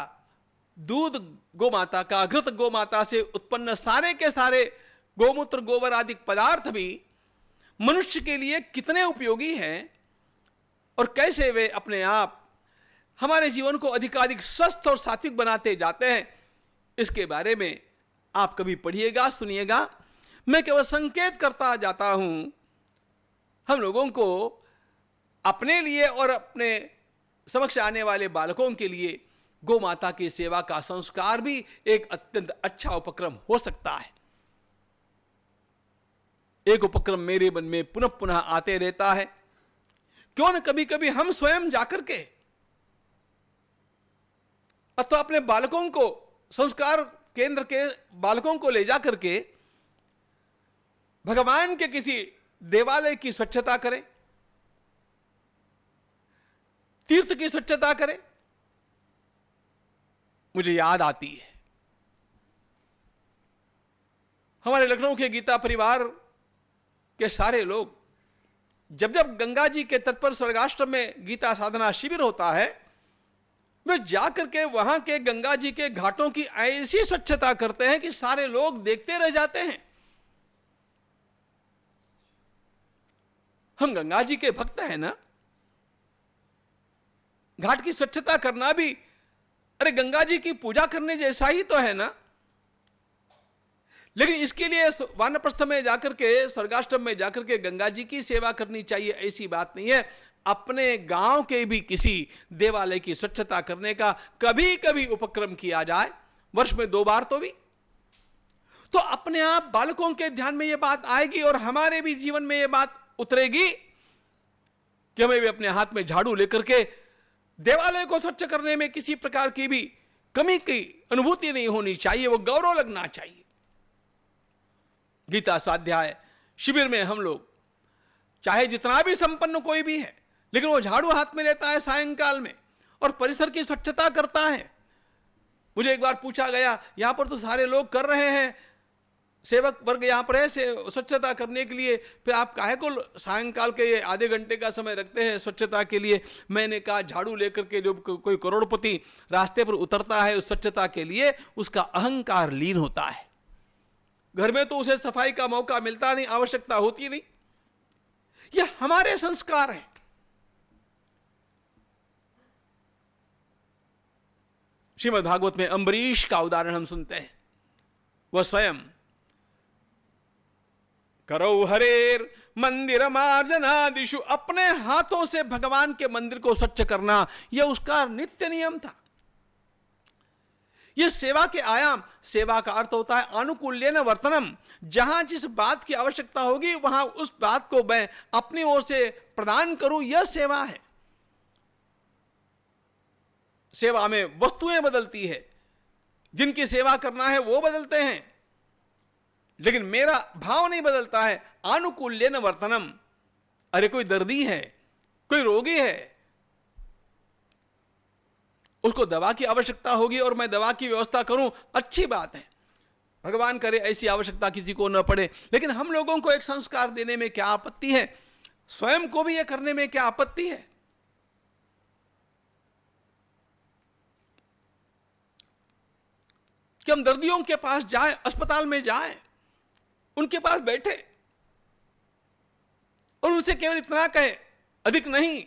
दूध, गौ माता का घृत, गौ माता से उत्पन्न सारे के सारे गोमूत्र गोबर आदि पदार्थ भी मनुष्य के लिए कितने उपयोगी हैं और कैसे वे अपने आप हमारे जीवन को अधिकाधिक स्वस्थ और सात्विक बनाते जाते हैं, इसके बारे में आप कभी पढ़िएगा, सुनिएगा। मैं केवल संकेत करता जाता हूं। हम लोगों को अपने लिए और अपने समक्ष आने वाले बालकों के लिए गौ माता की सेवा का संस्कार भी एक अत्यंत अच्छा उपक्रम हो सकता है। एक उपक्रम मेरे मन में पुनः पुनः आते रहता है, क्यों न कभी कभी हम स्वयं जाकर के अथवा अपने बालकों को, संस्कार केंद्र के बालकों को ले जाकर के भगवान के किसी देवालय की स्वच्छता करें, तीर्थ की स्वच्छता करें। मुझे याद आती है, हमारे लखनऊ के गीता परिवार के सारे लोग जब जब गंगा जी के तट पर स्वर्गाश्रम में गीता साधना शिविर होता है, वे जाकर के वहां के गंगा जी के घाटों की ऐसी स्वच्छता करते हैं कि सारे लोग देखते रह जाते हैं। हम गंगा जी के भक्त हैं ना, घाट की स्वच्छता करना भी अरे गंगा जी की पूजा करने जैसा ही तो है ना। लेकिन इसके लिए वानप्रस्थ में जाकर के, स्वर्गाश्रम में जाकर के गंगा जी की सेवा करनी चाहिए, ऐसी बात नहीं है। अपने गांव के भी किसी देवालय की स्वच्छता करने का कभी कभी उपक्रम किया जाए, वर्ष में 2 बार तो भी, तो अपने आप बालकों के ध्यान में यह बात आएगी और हमारे भी जीवन में यह बात उतरेगी कि हमें भी अपने हाथ में झाड़ू लेकर के देवालय को स्वच्छ करने में किसी प्रकार की भी कमी की अनुभूति नहीं होनी चाहिए, वो गौरव लगना चाहिए। गीता स्वाध्याय शिविर में हम लोग, चाहे जितना भी संपन्न कोई भी है, लेकिन वो झाड़ू हाथ में लेता है सायंकाल में और परिसर की स्वच्छता करता है। मुझे एक बार पूछा गया, यहां पर तो सारे लोग कर रहे हैं, सेवक वर्ग यहां पर है स्वच्छता करने के लिए, फिर आप काहे को सायंकाल के ये आधे घंटे का समय रखते हैं स्वच्छता के लिए? मैंने कहा, झाड़ू लेकर के जो कोई करोड़पति रास्ते पर उतरता है उस स्वच्छता के लिए, उसका अहंकार लीन होता है। घर में तो उसे सफाई का मौका मिलता नहीं, आवश्यकता होती नहीं। यह हमारे संस्कार हैं। श्रीमद् भागवत में अम्बरीश का उदाहरण हम सुनते हैं। वह स्वयं करौ हरेर मंदिर मार्जनादिषु, अपने हाथों से भगवान के मंदिर को स्वच्छ करना यह उसका नित्य नियम था। यह सेवा के आयाम, सेवा का अर्थ होता है आनुकूल्येन वर्तनम। जहां जिस बात की आवश्यकता होगी वहां उस बात को मैं अपनी ओर से प्रदान करूं, यह सेवा है। सेवा में वस्तुएं बदलती है, जिनकी सेवा करना है वो बदलते हैं, लेकिन मेरा भाव नहीं बदलता है। आनुकूल्येन वर्तनम, अरे कोई दर्दी है, कोई रोगी है, उसको दवा की आवश्यकता होगी और मैं दवा की व्यवस्था करूं, अच्छी बात है, भगवान करे ऐसी आवश्यकता किसी को न पड़े। लेकिन हम लोगों को एक संस्कार देने में क्या आपत्ति है? स्वयं को भी यह करने में क्या आपत्ति है? कि हम दर्दियों के पास जाएं, अस्पताल में जाएं, उनके पास बैठे और उनसे केवल इतना कहे, अधिक नहीं,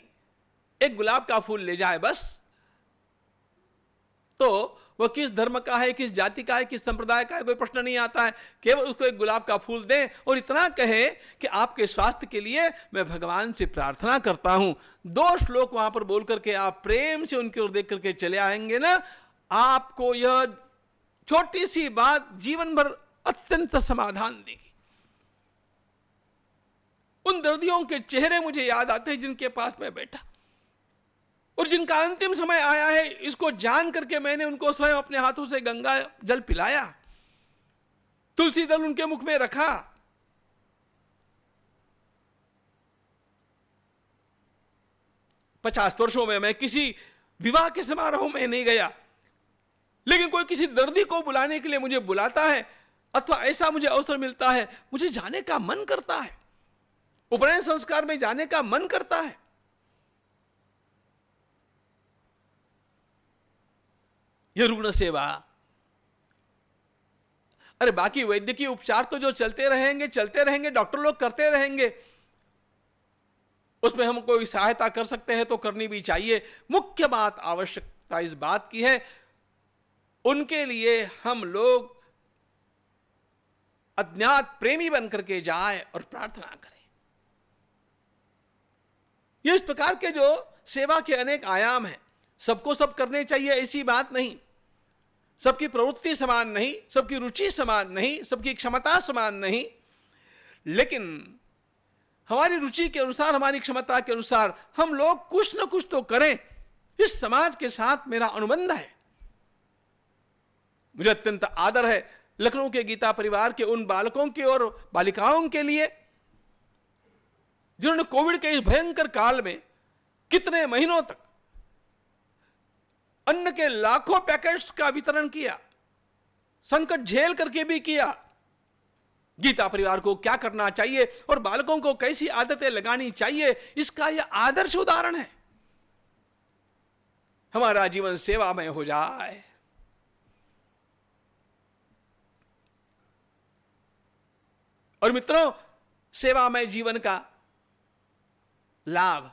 एक गुलाब का फूल ले जाए बस। तो वह किस धर्म का है, किस जाति का है, किस संप्रदाय का है, कोई प्रश्न नहीं आता है। केवल उसको एक गुलाब का फूल दें और इतना कहे कि आपके स्वास्थ्य के लिए मैं भगवान से प्रार्थना करता हूं। 2 श्लोक वहां पर बोल करके आप प्रेम से उनकी ओर देख करके चले आएंगे ना, आपको यह छोटी सी बात जीवन भर अत्यंत समाधान देगी। उन दर्दियों के चेहरे मुझे याद आते हैं जिनके पास मैं बैठा और जिनका अंतिम समय आया है, इसको जान करके मैंने उनको स्वयं अपने हाथों से गंगा जल पिलाया, तुलसी दल उनके मुख में रखा। पचास वर्षों में मैं किसी विवाह के समारोह में नहीं गया, लेकिन कोई किसी दर्दी को बुलाने के लिए मुझे बुलाता है अथवा ऐसा मुझे अवसर मिलता है, मुझे जाने का मन करता है, उपनयन संस्कार में जाने का मन करता है। यह रुग्ण सेवा, अरे बाकी वैद्यकीय उपचार तो जो चलते रहेंगे, डॉक्टर लोग करते रहेंगे, उसमें हम कोई सहायता कर सकते हैं तो करनी भी चाहिए। मुख्य बात, आवश्यकता इस बात की है, उनके लिए हम लोग अज्ञात प्रेमी बनकर के जाएं और प्रार्थना करें। ये इस प्रकार के जो सेवा के अनेक आयाम हैं, सबको सब करने चाहिए ऐसी बात नहीं, सबकी प्रवृत्ति समान नहीं, सबकी रुचि समान नहीं, सबकी क्षमता समान नहीं, लेकिन हमारी रुचि के अनुसार, हमारी क्षमता के अनुसार हम लोग कुछ न कुछ तो करें। इस समाज के साथ मेरा अनुबंध है। मुझे अत्यंत आदर है लखनऊ के गीता परिवार के उन बालकों के और बालिकाओं के लिए जिन्होंने कोविड के इस भयंकर काल में कितने महीनों तक अन्न के लाखों पैकेट्स का वितरण किया, संकट झेल करके भी किया। गीता परिवार को क्या करना चाहिए और बालकों को कैसी आदतें लगानी चाहिए, इसका यह आदर्श उदाहरण है। हमारा जीवन सेवामय हो जाए। और मित्रों, सेवामय जीवन का लाभ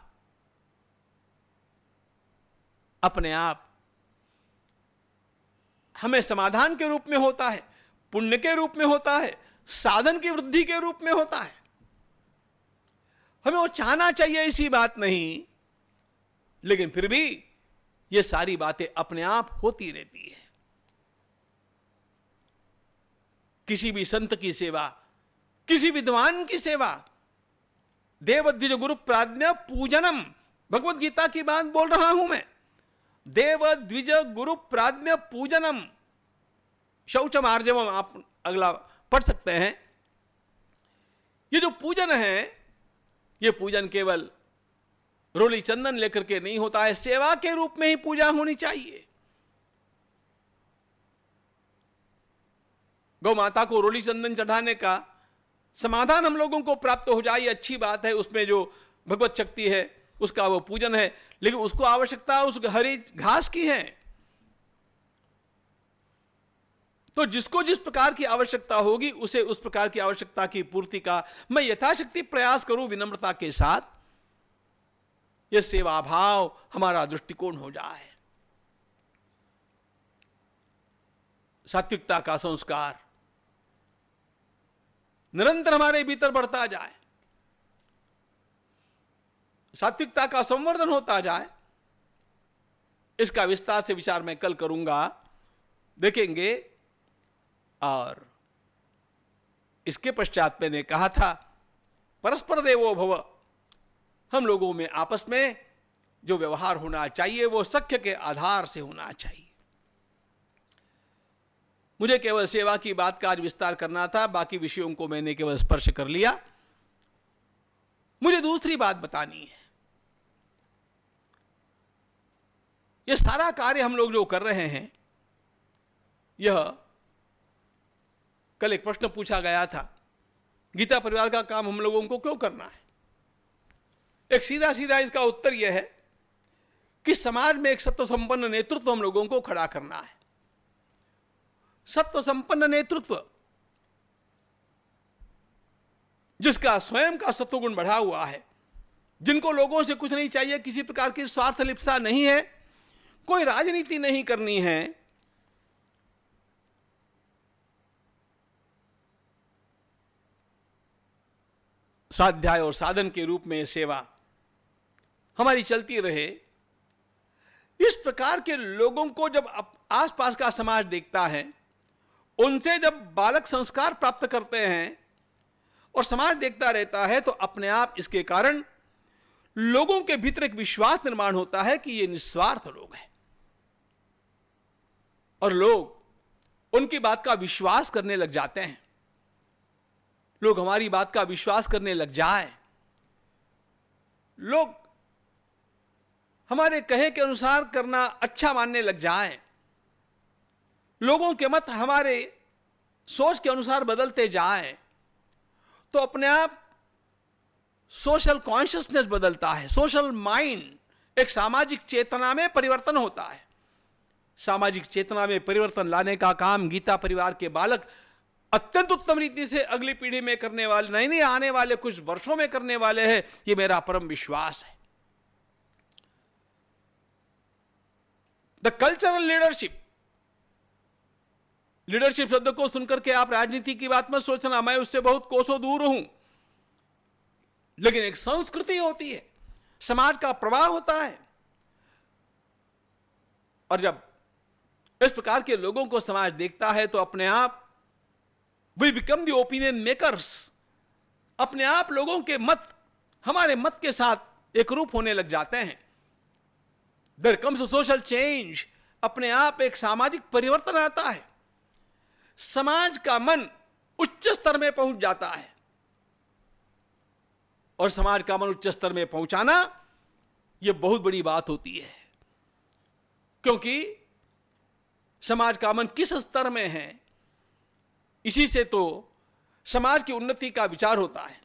अपने आप हमें समाधान के रूप में होता है, पुण्य के रूप में होता है, साधन की वृद्धि के रूप में होता है। हमें वो चाहना चाहिए ऐसी बात नहीं, लेकिन फिर भी ये सारी बातें अपने आप होती रहती है। किसी भी संत की सेवा, किसी विद्वान की सेवा, देव द्विज गुरु प्राज्ञ पूजनम, भगवत गीता की बात बोल रहा हूं मैं। देव द्विज गुरु प्राज्ञ पूजनम, शौचम आर्जवम, आप अगला पढ़ सकते हैं। ये जो पूजन है, ये पूजन केवल रोली चंदन लेकर के नहीं होता है, सेवा के रूप में ही पूजा होनी चाहिए। गौ माता को रोली चंदन चढ़ाने का समाधान हम लोगों को प्राप्त हो जाए, अच्छी बात है, उसमें जो भगवत शक्ति है उसका वो पूजन है, लेकिन उसको आवश्यकता उस हरी घास की है। तो जिसको जिस प्रकार की आवश्यकता होगी उसे उस प्रकार की आवश्यकता की पूर्ति का मैं यथाशक्ति प्रयास करूं विनम्रता के साथ। यह सेवा भाव हमारा दृष्टिकोण हो जाए। सात्विकता का संस्कार निरंतर हमारे भीतर बढ़ता जाए, सात्विकता का संवर्धन होता जाए। इसका विस्तार से विचार मैं कल करूंगा, देखेंगे। और इसके पश्चात मैंने कहा था परस्पर देवो भव, हम लोगों में आपस में जो व्यवहार होना चाहिए वो सख्य के आधार से होना चाहिए। मुझे केवल सेवा की बात का आज विस्तार करना था, बाकी विषयों को मैंने केवल स्पर्श कर लिया। मुझे दूसरी बात बतानी है। यह सारा कार्य हम लोग जो कर रहे हैं, यह कल एक प्रश्न पूछा गया था, गीता परिवार का काम हम लोगों को क्यों करना है? एक सीधा सीधा इसका उत्तर यह है कि समाज में एक सत्व संपन्न नेतृत्व हम लोगों को खड़ा करना है। सत्व संपन्न नेतृत्व, जिसका स्वयं का सत्वगुण बढ़ा हुआ है, जिनको लोगों से कुछ नहीं चाहिए, किसी प्रकार की स्वार्थ लिप्सा नहीं है, कोई राजनीति नहीं करनी है, स्वाध्याय और साधन के रूप में सेवा हमारी चलती रहे, इस प्रकार के लोगों को जब आसपास का समाज देखता है, उनसे जब बालक संस्कार प्राप्त करते हैं और समाज देखता रहता है, तो अपने आप इसके कारण लोगों के भीतर एक विश्वास निर्माण होता है कि ये निस्वार्थ लोग हैं, और लोग उनकी बात का विश्वास करने लग जाते हैं। लोग हमारी बात का विश्वास करने लग जाए, लोग हमारे कहे के अनुसार करना अच्छा मानने लग जाएं, लोगों के मत हमारे सोच के अनुसार बदलते जाएं, तो अपने आप सोशल कॉन्शियसनेस बदलता है, सोशल माइंड, एक सामाजिक चेतना में परिवर्तन होता है। सामाजिक चेतना में परिवर्तन लाने का काम गीता परिवार के बालक अत्यंत उत्तम रीति से अगली पीढ़ी में करने वाले, नहीं आने वाले कुछ वर्षों में करने वाले हैं, ये मेरा परम विश्वास है। द कल्चरल लीडरशिप, लीडरशिप शब्द को सुनकर के आप राजनीति की बात मत सोचना, मैं उससे बहुत कोसों दूर हूं, लेकिन एक संस्कृति होती है, समाज का प्रवाह होता है, और जब इस प्रकार के लोगों को समाज देखता है तो अपने आप we become the opinion makers, अपने आप लोगों के मत हमारे मत के साथ एक रूप होने लग जाते हैं। There comes a social change, अपने आप एक सामाजिक परिवर्तन आता है, समाज का मन उच्च स्तर में पहुंच जाता है, और समाज का मन उच्च स्तर में पहुंचाना यह बहुत बड़ी बात होती है, क्योंकि समाज का मन किस स्तर में है, इसी से तो समाज की उन्नति का विचार होता है।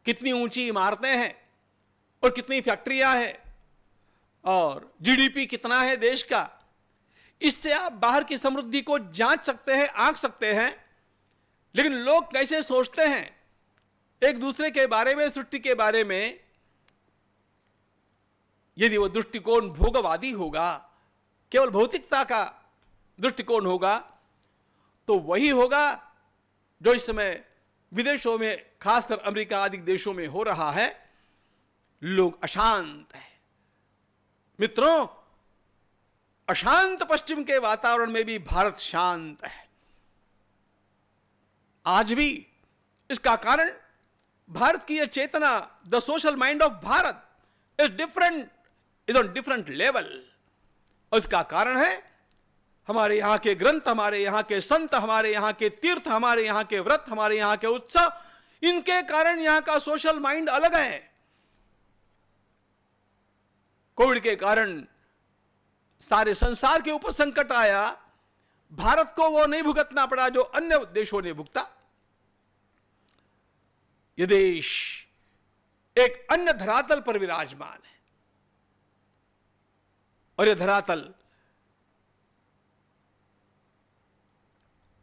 कितनी ऊंची इमारतें हैं और कितनी फैक्ट्रियां हैं और जीडीपी कितना है देश का, इससे आप बाहर की समृद्धि को जांच सकते हैं, आंक सकते हैं। लेकिन लोग कैसे सोचते हैं एक दूसरे के बारे में, सृष्टि के बारे में, यदि वो दृष्टिकोण भोगवादी होगा, केवल भौतिकता का दृष्टिकोण होगा, तो वही होगा जो इस समय विदेशों में, खासकर अमेरिका आदि देशों में हो रहा है। लोग अशांत हैं मित्रों, अशांत पश्चिम के वातावरण में भी भारत शांत है। आज भी इसका कारण भारत की यह चेतना, the social mind of Bharat is different, is on different level, और इसका कारण है हमारे यहां के ग्रंथ, हमारे यहां के संत, हमारे यहां के तीर्थ, हमारे यहां के व्रत, हमारे यहां के उत्सव, इनके कारण यहां का सोशल माइंड अलग है। कोविड के कारण सारे संसार के ऊपर संकट आया, भारत को वो नहीं भुगतना पड़ा जो अन्य देशों ने भुगता। ये देश एक अन्य धरातल पर विराजमान है, और यह धरातल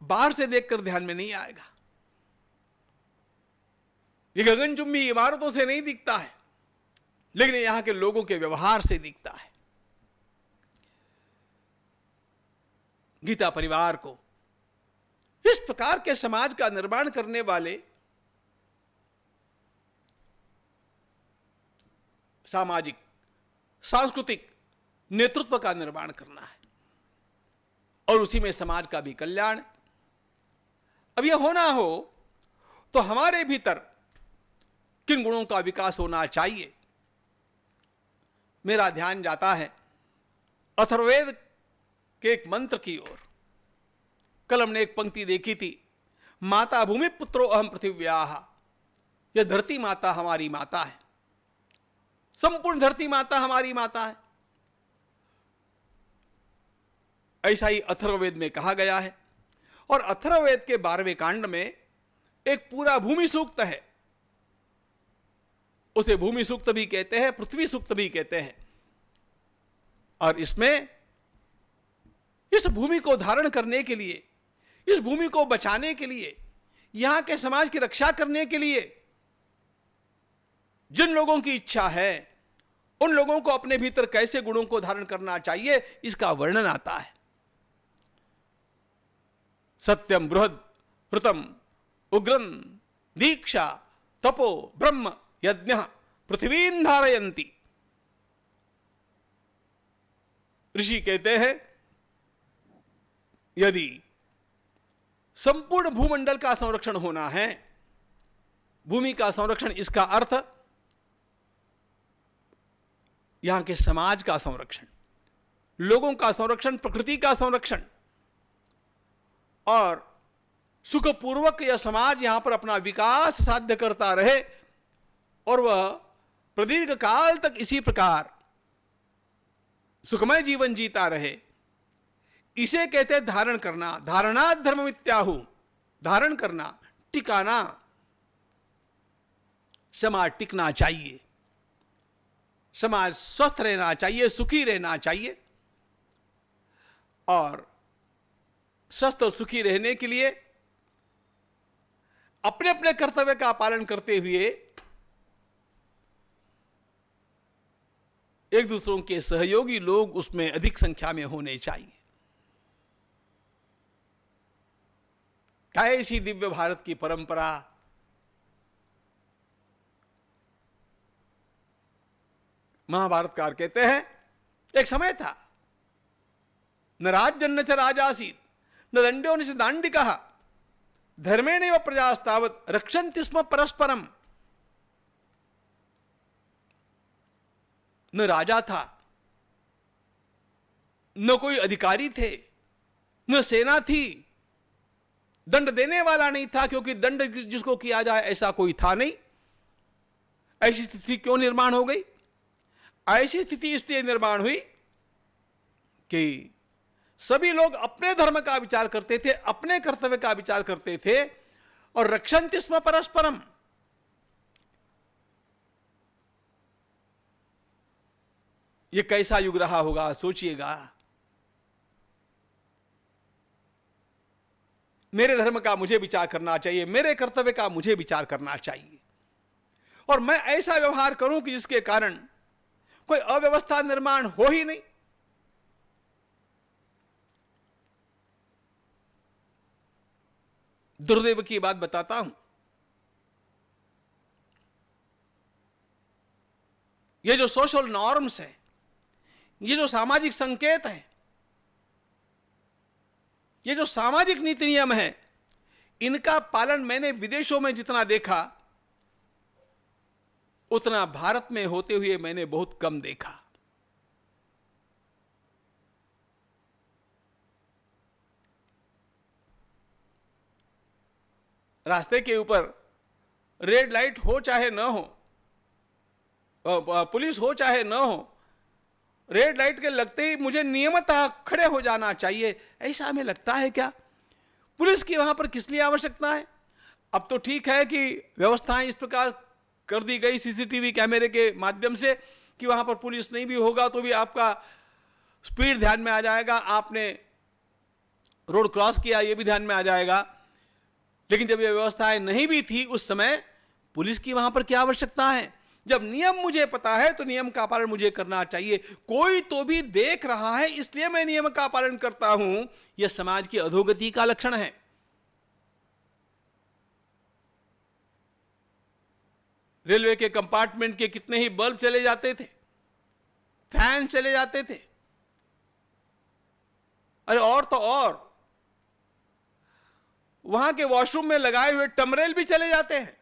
बाहर से देखकर ध्यान में नहीं आएगा। ये गगनचुंबी इमारतों से नहीं दिखता है, लेकिन यहां के लोगों के व्यवहार से दिखता है। गीता परिवार को इस प्रकार के समाज का निर्माण करने वाले सामाजिक सांस्कृतिक नेतृत्व का निर्माण करना है, और उसी में समाज का भी कल्याण। अब यह होना हो तो हमारे भीतर किन गुणों का विकास होना चाहिए। मेरा ध्यान जाता है अथर्ववेद के एक मंत्र की ओर। कल हमने एक पंक्ति देखी थी, माता भूमि पुत्रो अहम पृथिव्याः। यह धरती माता हमारी माता है, संपूर्ण धरती माता हमारी माता है। ऐसा ही अथर्ववेद में कहा गया है, और अथर्ववेद के 12वें कांड में एक पूरा भूमि सूक्त है। उसे भूमि सूक्त भी कहते हैं, पृथ्वी सूक्त भी कहते हैं। और इसमें इस भूमि को धारण करने के लिए, इस भूमि को बचाने के लिए, यहां के समाज की रक्षा करने के लिए जिन लोगों की इच्छा है, उन लोगों को अपने भीतर कैसे गुणों को धारण करना चाहिए, इसका वर्णन आता है। सत्यम बृहद ऋतम उग्रं दीक्षा तपो ब्रह्म यज्ञ पृथ्वीं धारयन्ति। ऋषि कहते हैं यदि संपूर्ण भूमंडल का संरक्षण होना है, भूमि का संरक्षण, इसका अर्थ यहां के समाज का संरक्षण, लोगों का संरक्षण, प्रकृति का संरक्षण, और सुखपूर्वक यह समाज यहां पर अपना विकास साध्य करता रहे और वह प्रदीर्घ काल तक इसी प्रकार सुखमय जीवन जीता रहे, इसे कहते हैं धारण करना। धारणात् धर्ममित्याहु, धारण करना, टिकाना। समाज टिकना चाहिए, समाज स्वस्थ रहना चाहिए, सुखी रहना चाहिए, और स्वस्थ और सुखी रहने के लिए अपने अपने कर्तव्य का पालन करते हुए एक दूसरों के सहयोगी लोग उसमें अधिक संख्या में होने चाहिए। कैसी दिव्य भारत की परंपरा! महाभारतकार कहते हैं एक समय था, न राज्यन्न च राजासीत् न दंड्यो न च दांडिकः धर्मेणैव प्रजास्तावत् रक्षन्ति स्म परस्परम। न राजा था, न कोई अधिकारी थे, न सेना थी, दंड देने वाला नहीं था, क्योंकि दंड जिसको किया जाए ऐसा कोई था नहीं। ऐसी स्थिति क्यों निर्माण हो गई? ऐसी स्थिति इसलिए निर्माण हुई कि सभी लोग अपने धर्म का विचार करते थे, अपने कर्तव्य का विचार करते थे, और रक्षन्ति स्म परस्परम। ये कैसा युग रहा होगा, सोचिएगा। मेरे धर्म का मुझे विचार करना चाहिए, मेरे कर्तव्य का मुझे विचार करना चाहिए, और मैं ऐसा व्यवहार करूं कि जिसके कारण कोई अव्यवस्था निर्माण हो ही नहीं। दुर्दैव की बात बताता हूं, ये जो सोशल नॉर्म्स है, ये जो सामाजिक संकेत है, ये जो सामाजिक नीति नियम है, इनका पालन मैंने विदेशों में जितना देखा उतना भारत में होते हुए मैंने बहुत कम देखा। रास्ते के ऊपर रेड लाइट हो चाहे न हो, पुलिस हो चाहे न हो, रेड लाइट के लगते ही मुझे नियमतः खड़े हो जाना चाहिए, ऐसा हमें लगता है क्या? पुलिस की वहां पर किस लिए आवश्यकता है? अब तो ठीक है कि व्यवस्थाएं इस प्रकार कर दी गई सीसीटीवी कैमरे के माध्यम से कि वहां पर पुलिस नहीं भी होगा तो भी आपका स्पीड ध्यान में आ जाएगा, आपने रोड क्रॉस किया ये भी ध्यान में आ जाएगा। लेकिन जब ये व्यवस्थाएं नहीं भी थी उस समय, पुलिस की वहां पर क्या आवश्यकता है? जब नियम मुझे पता है तो नियम का पालन मुझे करना चाहिए। कोई तो भी देख रहा है इसलिए मैं नियम का पालन करता हूं, यह समाज की अधोगति का लक्षण है। रेलवे के कंपार्टमेंट के कितने ही बल्ब चले जाते थे, फैन चले जाते थे, अरे और तो और वहां के वॉशरूम में लगाए हुए टमरेल भी चले जाते हैं।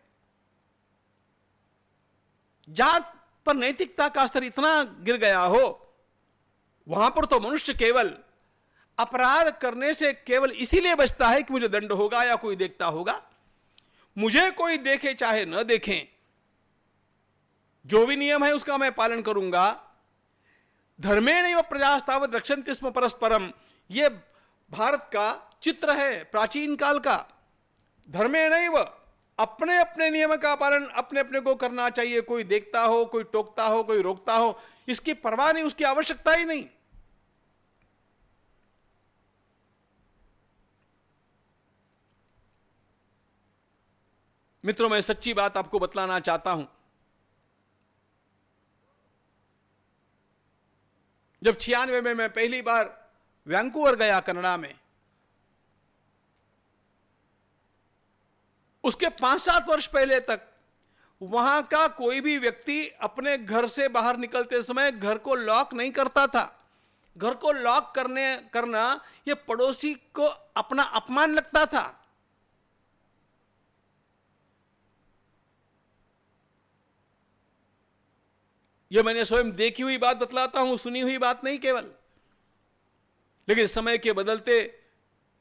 जहां पर नैतिकता का स्तर इतना गिर गया हो, वहां पर तो मनुष्य केवल अपराध करने से केवल इसीलिए बचता है कि मुझे दंड होगा या कोई देखता होगा। मुझे कोई देखे चाहे न देखें, जो भी नियम है उसका मैं पालन करूंगा। धर्मेणैव प्रजास्तावत् रक्षन्ति स्म परस्परम, यह भारत का चित्र है प्राचीन काल का। धर्मेणैव, अपने अपने नियम का पालन अपने अपने को करना चाहिए। कोई देखता हो, कोई टोकता हो, कोई रोकता हो, इसकी परवाह नहीं, उसकी आवश्यकता ही नहीं। मित्रों, मैं सच्ची बात आपको बतलाना चाहता हूं। जब 96 में मैं पहली बार वैंकूवर गया कनाडा में, उसके 5-7 वर्ष पहले तक वहां का कोई भी व्यक्ति अपने घर से बाहर निकलते समय घर को लॉक नहीं करता था। घर को लॉक करना यह पड़ोसी को अपना अपमान लगता था। यह मैंने स्वयं देखी हुई बात बतलाता हूं, सुनी हुई बात नहीं केवल। लेकिन समय के बदलते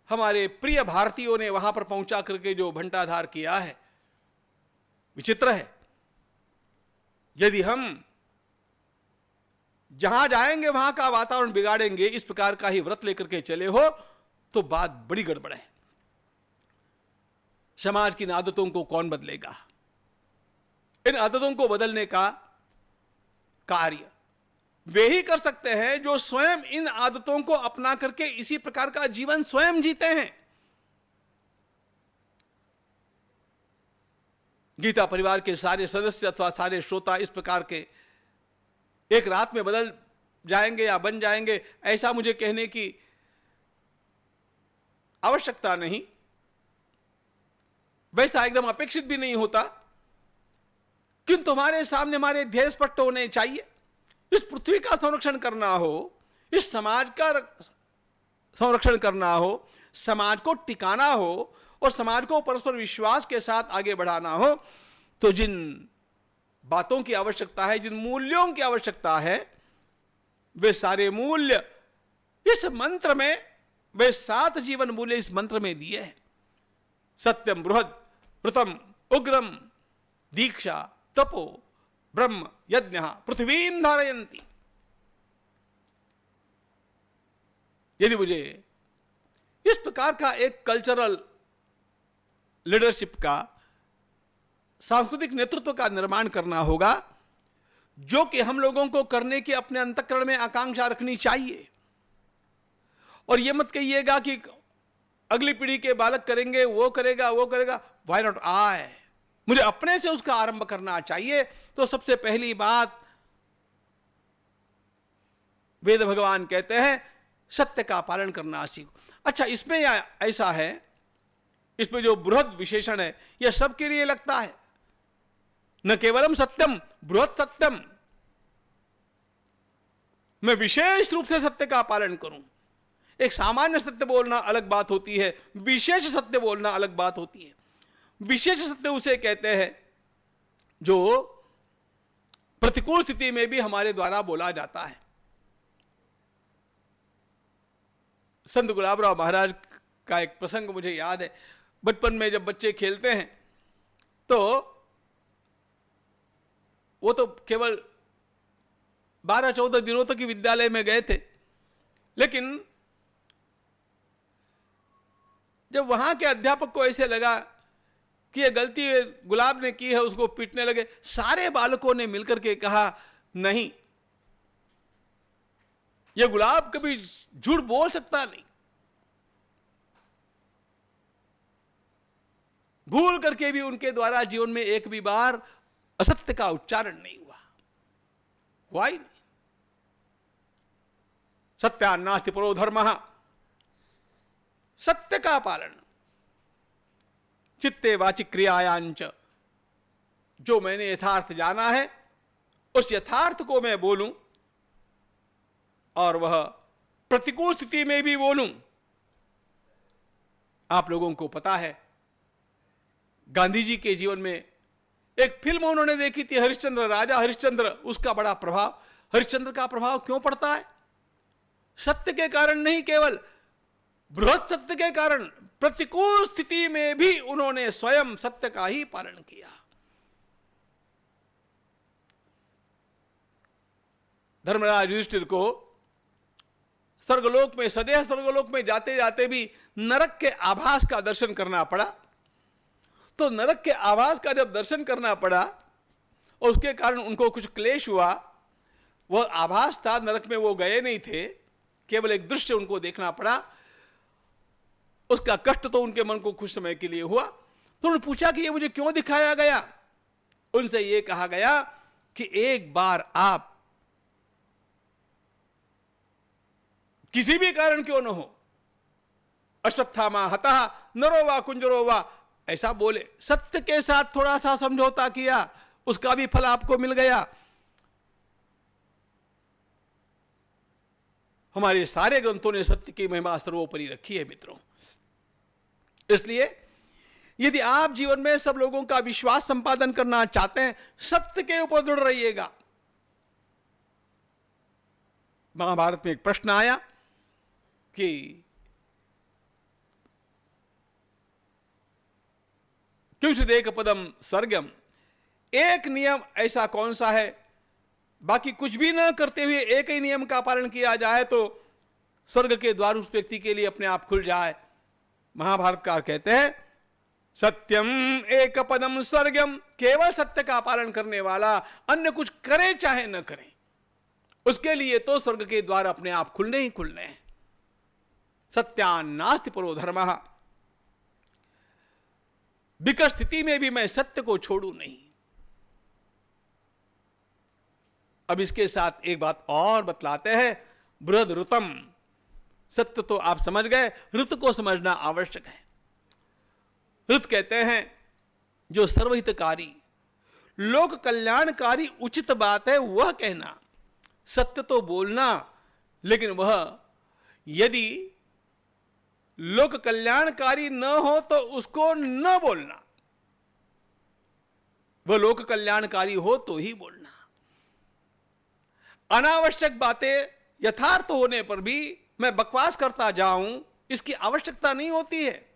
हमारे प्रिय भारतीयों ने वहां पर पहुंचा करके जो भंटाधार किया है, विचित्र है। यदि हम जहां जाएंगे वहां का वातावरण बिगाड़ेंगे, इस प्रकार का ही व्रत लेकर के चले हो, तो बात बड़ी गड़बड़ है। समाज की इन आदतों को कौन बदलेगा? इन आदतों को बदलने का कार्य वे ही कर सकते हैं जो स्वयं इन आदतों को अपना करके इसी प्रकार का जीवन स्वयं जीते हैं। गीता परिवार के सारे सदस्य अथवा सारे श्रोता इस प्रकार के एक रात में बदल जाएंगे या बन जाएंगे, ऐसा मुझे कहने की आवश्यकता नहीं। वैसा एकदम अपेक्षित भी नहीं होता, किंतु हमारे सामने हमारे ध्येय स्पष्ट होने चाहिए। इस पृथ्वी का संरक्षण करना हो, इस समाज का संरक्षण करना हो, समाज को टिकाना हो और समाज को परस्पर विश्वास के साथ आगे बढ़ाना हो, तो जिन बातों की आवश्यकता है, जिन मूल्यों की आवश्यकता है, वे सारे मूल्य इस मंत्र में, वे 7 जीवन मूल्य इस मंत्र में दिए हैं। सत्यम, बृहद, व्रतम, उग्रम, दीक्षा, तपो, ब्रह्म, यज्ञ, पृथ्वीं धारयन्ति। यदि मुझे इस प्रकार का एक कल्चरल लीडरशिप का, सांस्कृतिक नेतृत्व का निर्माण करना होगा, जो कि हम लोगों को करने की अपने अंतःकरण में आकांक्षा रखनी चाहिए। और यह मत कहिएगा कि अगली पीढ़ी के बालक करेंगे, वो करेगा, वो करेगा। Why not I? मुझे अपने से उसका आरंभ करना चाहिए। तो सबसे पहली बात, वेद भगवान कहते हैं सत्य का पालन करना सीखो। अच्छा, इसमें ऐसा है, इसमें जो बृहद विशेषण है, यह सबके लिए लगता है। न केवलम सत्यम, बृहद सत्यम। मैं विशेष रूप से सत्य का पालन करूं। एक सामान्य सत्य बोलना अलग बात होती है, विशेष सत्य बोलना अलग बात होती है। विशेष सत्य उसे कहते हैं जो प्रतिकूल स्थिति में भी हमारे द्वारा बोला जाता है। संत गुलाबराव महाराज का एक प्रसंग मुझे याद है। बचपन में जब बच्चे खेलते हैं तो वो तो केवल 12-14 दिनों तक ही विद्यालय में गए थे, लेकिन जब वहां के अध्यापक को ऐसे लगा कि ये गलती गुलाब ने की है, उसको पीटने लगे। सारे बालकों ने मिलकर के कहा, नहीं, ये गुलाब कभी झूठ बोल सकता नहीं, भूल करके भी उनके द्वारा जीवन में एक भी बार असत्य का उच्चारण नहीं हुआ। हुआ ही नहीं। सत्यान्नास्ति परो धर्मः, सत्य का पालन। चित्ते वाचिक क्रियायांच, जो मैंने यथार्थ जाना है उस यथार्थ को मैं बोलूं, और वह प्रतिकूल स्थिति में भी बोलूं। आप लोगों को पता है, गांधी जी के जीवन में एक फिल्म उन्होंने देखी थी, हरिश्चंद्र, राजा हरिश्चंद्र। उसका बड़ा प्रभाव, हरिश्चंद्र का प्रभाव क्यों पड़ता है? सत्य के कारण नहीं, केवल बृहद सत्य के कारण। प्रतिकूल स्थिति में भी उन्होंने स्वयं सत्य का ही पालन किया। धर्मराज युधिष्ठिर को स्वर्गलोक में, सदैव स्वर्गलोक में जाते जाते भी नरक के आभास का दर्शन करना पड़ा। तो नरक के आभास का जब दर्शन करना पड़ा और उसके कारण उनको कुछ क्लेश हुआ, वह आभास था, नरक में वो गए नहीं थे, केवल एक दृश्य उनको देखना पड़ा। उसका कष्ट तो उनके मन को कुछ समय के लिए हुआ। तो उन्होंने पूछा कि ये मुझे क्यों दिखाया गया। उनसे ये कहा गया कि एक बार आप किसी भी कारण क्यों न हो, अश्वत्थामा हतः नरो वा कुंजरो वा, ऐसा बोले, सत्य के साथ थोड़ा सा समझौता किया, उसका भी फल आपको मिल गया। हमारे सारे ग्रंथों ने सत्य की महिमा सर्वोपरि रखी है मित्रों। इसलिए यदि आप जीवन में सब लोगों का विश्वास संपादन करना चाहते हैं, सत्य के ऊपर दृढ़ रहिएगा। महाभारत में एक प्रश्न आया कि क्युषिदेक पदम स्वर्गम, एक नियम ऐसा कौन सा है, बाकी कुछ भी न करते हुए एक ही नियम का पालन किया जाए तो स्वर्ग के द्वार उस व्यक्ति के लिए अपने आप खुल जाए। महाभारतकार कहते हैं सत्यम एक पदम स्वर्गम, केवल सत्य का पालन करने वाला अन्य कुछ करे चाहे न करे, उसके लिए तो स्वर्ग के द्वार अपने आप खुलने ही खुलने हैं। सत्यान्नास्ति परो धर्मः, विकट स्थिति में भी मैं सत्य को छोड़ू नहीं। अब इसके साथ एक बात और बतलाते हैं, बृहद ऋतम, सत्य तो आप समझ गए, ऋत को समझना आवश्यक है। ऋत कहते हैं जो सर्वहितकारी, लोक कल्याणकारी उचित बात है वह कहना, सत्य तो बोलना, लेकिन वह यदि लोक कल्याणकारी न हो तो उसको न बोलना, वह लोक कल्याणकारी हो तो ही बोलना। अनावश्यक बातें यथार्थ होने पर भी मैं बकवास करता जाऊं, इसकी आवश्यकता नहीं होती है।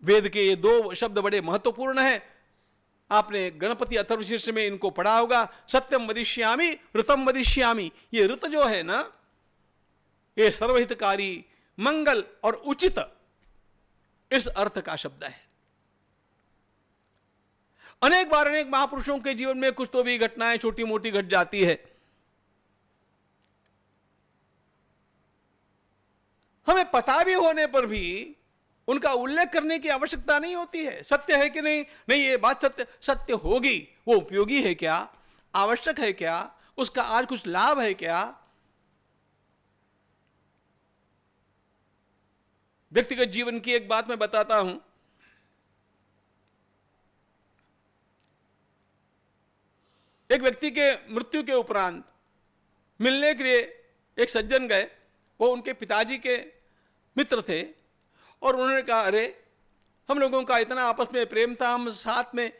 वेद के ये दो शब्द बड़े महत्वपूर्ण हैं। आपने गणपति अथर्वशीर्ष में इनको पढ़ा होगा, सत्यम वदिष्यामि ऋतम वदिष्यामि। ये ऋत जो है ना, ये सर्वहितकारी, मंगल और उचित, इस अर्थ का शब्द है। अनेक बार अनेक महापुरुषों के जीवन में कुछ तो भी घटनाएं छोटी मोटी घट जाती है, हमें पता भी होने पर भी उनका उल्लेख करने की आवश्यकता नहीं होती है। सत्य है कि नहीं, नहीं ये बात सत्य होगी, वो उपयोगी है क्या, आवश्यक है क्या, उसका आज कुछ लाभ है क्या। व्यक्तिगत जीवन की एक बात मैं बताता हूं। एक व्यक्ति के मृत्यु के उपरांत मिलने के लिए एक सज्जन गए, वो उनके पिताजी के मित्र थे, और उन्होंने कहा अरे हम लोगों का इतना आपस में प्रेम था, हम साथ में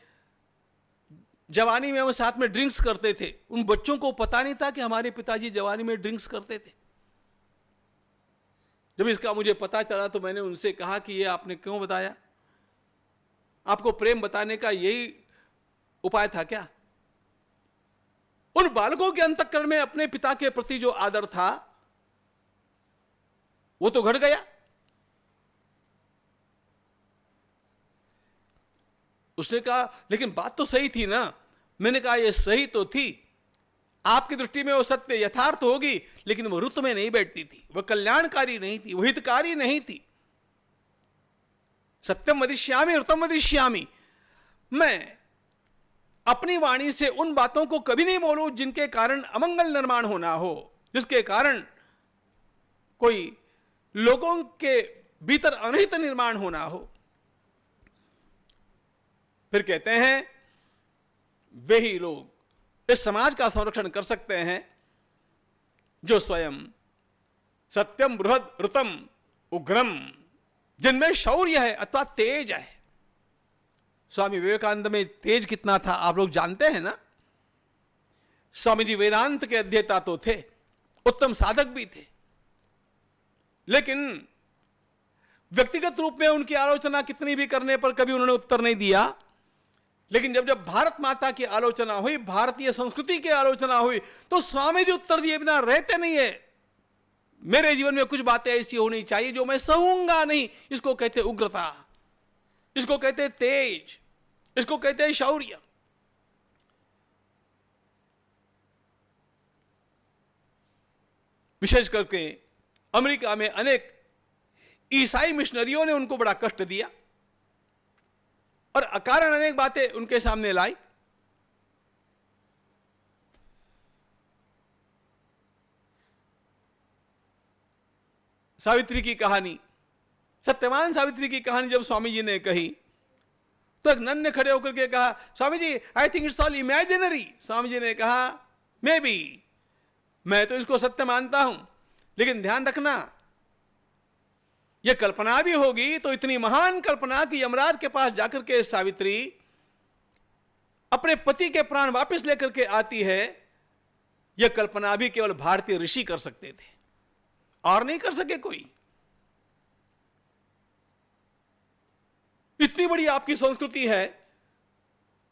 जवानी में हम साथ में ड्रिंक्स करते थे। उन बच्चों को पता नहीं था कि हमारे पिताजी जवानी में ड्रिंक्स करते थे। जब इसका मुझे पता चला तो मैंने उनसे कहा कि ये आपने क्यों बताया, आपको प्रेम बताने का यही उपाय था क्या। उन बालकों के अंतःकरण में अपने पिता के प्रति जो आदर था वो तो घट गया। उसने कहा लेकिन बात तो सही थी ना। मैंने कहा ये सही तो थी, आपकी दृष्टि में वो सत्य यथार्थ होगी, लेकिन वो ऋत में नहीं बैठती थी, वह कल्याणकारी नहीं थी, वह हितकारी नहीं थी। सत्यम वदिष्यामि ऋतम वदिष्यामि, मैं अपनी वाणी से उन बातों को कभी नहीं बोलूं जिनके कारण अमंगल निर्माण होना हो, जिसके कारण कोई लोगों के भीतर अनहित निर्माण होना हो। फिर कहते हैं वे ही लोग इस समाज का संरक्षण कर सकते हैं जो स्वयं सत्यम बृहद ऋतम उग्रम, जिनमें शौर्य है अथवा तेज है। स्वामी विवेकानंद में तेज कितना था आप लोग जानते हैं ना। स्वामी जी वेदांत के अध्येता तो थे, उत्तम साधक भी थे, लेकिन व्यक्तिगत रूप में उनकी आलोचना कितनी भी करने पर कभी उन्होंने उत्तर नहीं दिया। लेकिन जब जब भारत माता की आलोचना हुई, भारतीय संस्कृति की आलोचना हुई, तो स्वामी जी उत्तर दिए बिना रहते नहीं है। मेरे जीवन में कुछ बातें ऐसी होनी चाहिए जो मैं सहूंगा नहीं। इसको कहते उग्रता, इसको कहते तेज, इसको कहते शौर्य। विशेष करके अमेरिका में अनेक ईसाई मिशनरियों ने उनको बड़ा कष्ट दिया। और अकारण अनेक बातें उनके सामने लाई। सावित्री की कहानी, सत्यवान सावित्री की कहानी जब स्वामी जी ने कही तो एक नन ने खड़े होकर के कहा, Swami ji I think it's all imaginary. Swami ji ने कहा, मे बी, मैं तो इसको सत्य मानता हूं, लेकिन ध्यान रखना यह कल्पना भी होगी तो इतनी महान कल्पना कि यमराज के पास जाकर के सावित्री अपने पति के प्राण वापस लेकर के आती है, यह कल्पना भी केवल भारतीय ऋषि कर सकते थे और नहीं कर सके कोई। इतनी बड़ी आपकी संस्कृति है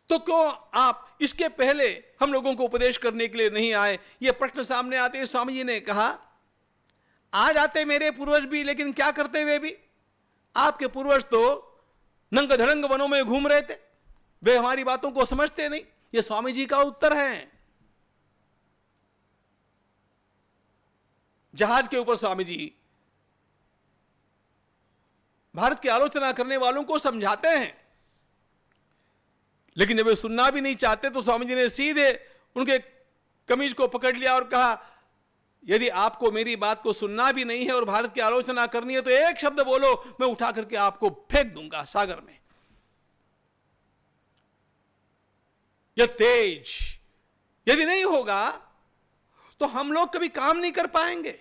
तो क्यों आप इसके पहले हम लोगों को उपदेश करने के लिए नहीं आए? यह प्रश्न सामने आते ही स्वामी जी ने कहा, आ जाते मेरे पूर्वज भी, लेकिन क्या करते वे भी? आपके पूर्वज तो नंग धड़ंग वनों में घूम रहे थे, वे हमारी बातों को समझते नहीं। यह स्वामी जी का उत्तर है। जहाज के ऊपर स्वामी जी भारत की आलोचना करने वालों को समझाते हैं, लेकिन जब वे सुनना भी नहीं चाहते तो स्वामी जी ने सीधे उनके कमीज को पकड़ लिया और कहा, यदि आपको मेरी बात को सुनना भी नहीं है और भारत की आलोचना करनी है तो एक शब्द बोलो, मैं उठा करके आपको फेंक दूंगा सागर में। यह तेज यदि नहीं होगा तो हम लोग कभी काम नहीं कर पाएंगे।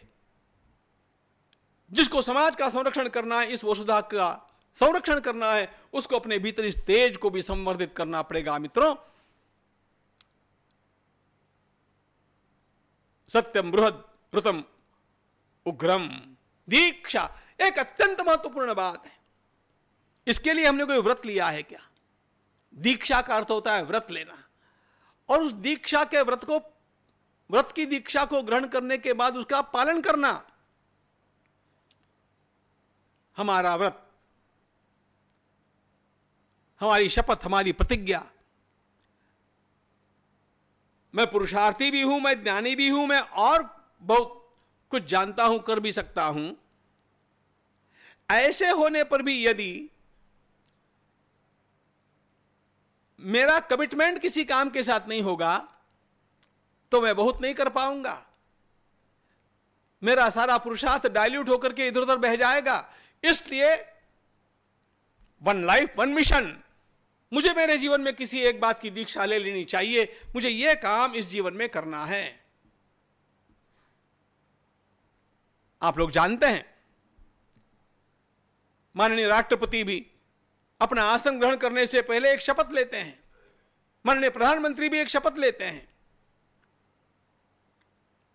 जिसको समाज का संरक्षण करना है, इस वसुधा का संरक्षण करना है, उसको अपने भीतर इस तेज को भी संवर्धित करना पड़ेगा। मित्रों, सत्यम बृहद ऋतम उग्रम दीक्षा एक अत्यंत महत्वपूर्ण बात है। इसके लिए हमने कोई व्रत लिया है क्या? दीक्षा का अर्थ होता है व्रत लेना, और उस दीक्षा के व्रत की दीक्षा को ग्रहण करने के बाद उसका पालन करना। हमारा व्रत, हमारी शपथ, हमारी प्रतिज्ञा, मैं पुरुषार्थी भी हूं, मैं ज्ञानी भी हूं, मैं और बहुत कुछ जानता हूं, कर भी सकता हूं। ऐसे होने पर भी यदि मेरा कमिटमेंट किसी काम के साथ नहीं होगा तो मैं बहुत नहीं कर पाऊंगा। मेरा सारा पुरुषार्थ डाइल्यूट होकर के इधर उधर बह जाएगा। इसलिए वन लाइफ वन मिशन, मुझे मेरे जीवन में किसी एक बात की दीक्षा ले लेनी चाहिए। मुझे यह काम इस जीवन में करना है। आप लोग जानते हैं, माननीय राष्ट्रपति भी अपना आसन ग्रहण करने से पहले एक शपथ लेते हैं। माननीय प्रधानमंत्री भी एक शपथ लेते हैं।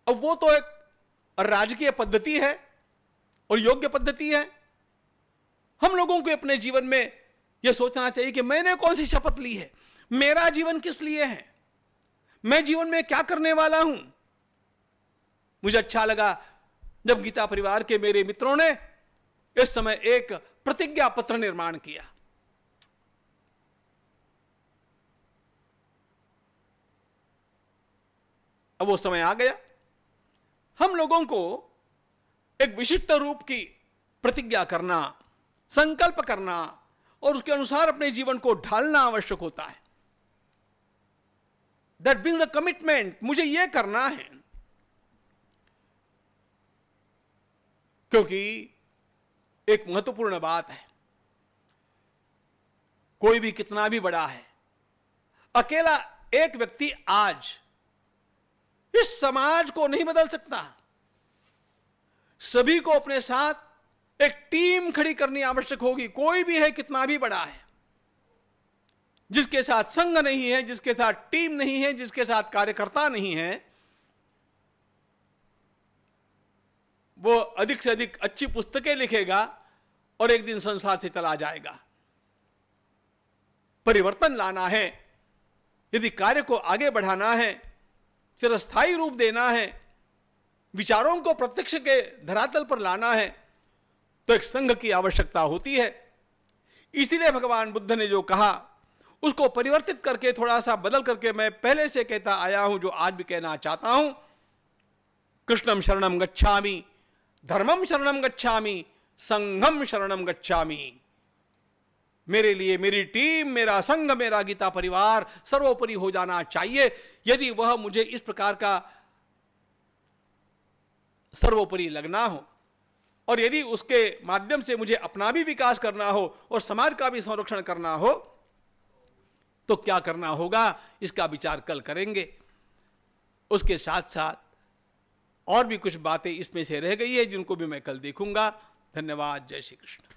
अब वो तो एक राजकीय पद्धति है और योग्य पद्धति है। हम लोगों को अपने जीवन में यह सोचना चाहिए कि मैंने कौन सी शपथ ली है, मेरा जीवन किस लिए है, मैं जीवन में क्या करने वाला हूं। मुझे अच्छा लगा जब गीता परिवार के मेरे मित्रों ने इस समय एक प्रतिज्ञा पत्र निर्माण किया। अब वो समय आ गया, हम लोगों को एक विशिष्ट रूप की प्रतिज्ञा करना, संकल्प करना और उसके अनुसार अपने जीवन को ढालना आवश्यक होता है। That brings a commitment. मुझे यह करना है, क्योंकि एक महत्वपूर्ण बात है, कोई भी कितना भी बड़ा है, अकेला एक व्यक्ति आज इस समाज को नहीं बदल सकता। सभी को अपने साथ एक टीम खड़ी करनी आवश्यक होगी। कोई भी है, कितना भी बड़ा है, जिसके साथ संघ नहीं है, जिसके साथ टीम नहीं है, जिसके साथ कार्यकर्ता नहीं है, वो अधिक से अधिक अच्छी पुस्तकें लिखेगा और एक दिन संसार से चला जाएगा। परिवर्तन लाना है, यदि कार्य को आगे बढ़ाना है, चिरस्थायी रूप देना है, विचारों को प्रत्यक्ष के धरातल पर लाना है, तो एक संघ की आवश्यकता होती है। इसीलिए भगवान बुद्ध ने जो कहा उसको परिवर्तित करके, थोड़ा सा बदल करके मैं पहले से कहता आया हूं, जो आज भी कहना चाहता हूं। कृष्णम शरणम गच्छामि, धर्मम शरणम गच्छामि, संघम शरणम गच्छामि। मेरे लिए मेरी टीम, मेरा संघ, मेरा गीता परिवार सर्वोपरि हो जाना चाहिए। यदि वह मुझे इस प्रकार का सर्वोपरि लगना हो और यदि उसके माध्यम से मुझे अपना भी विकास करना हो और समाज का भी संरक्षण करना हो, तो क्या करना होगा, इसका विचार कल करेंगे। उसके साथ साथ और भी कुछ बातें इसमें से रह गई है जिनको भी मैं कल देखूंगा। धन्यवाद। जय श्री कृष्ण।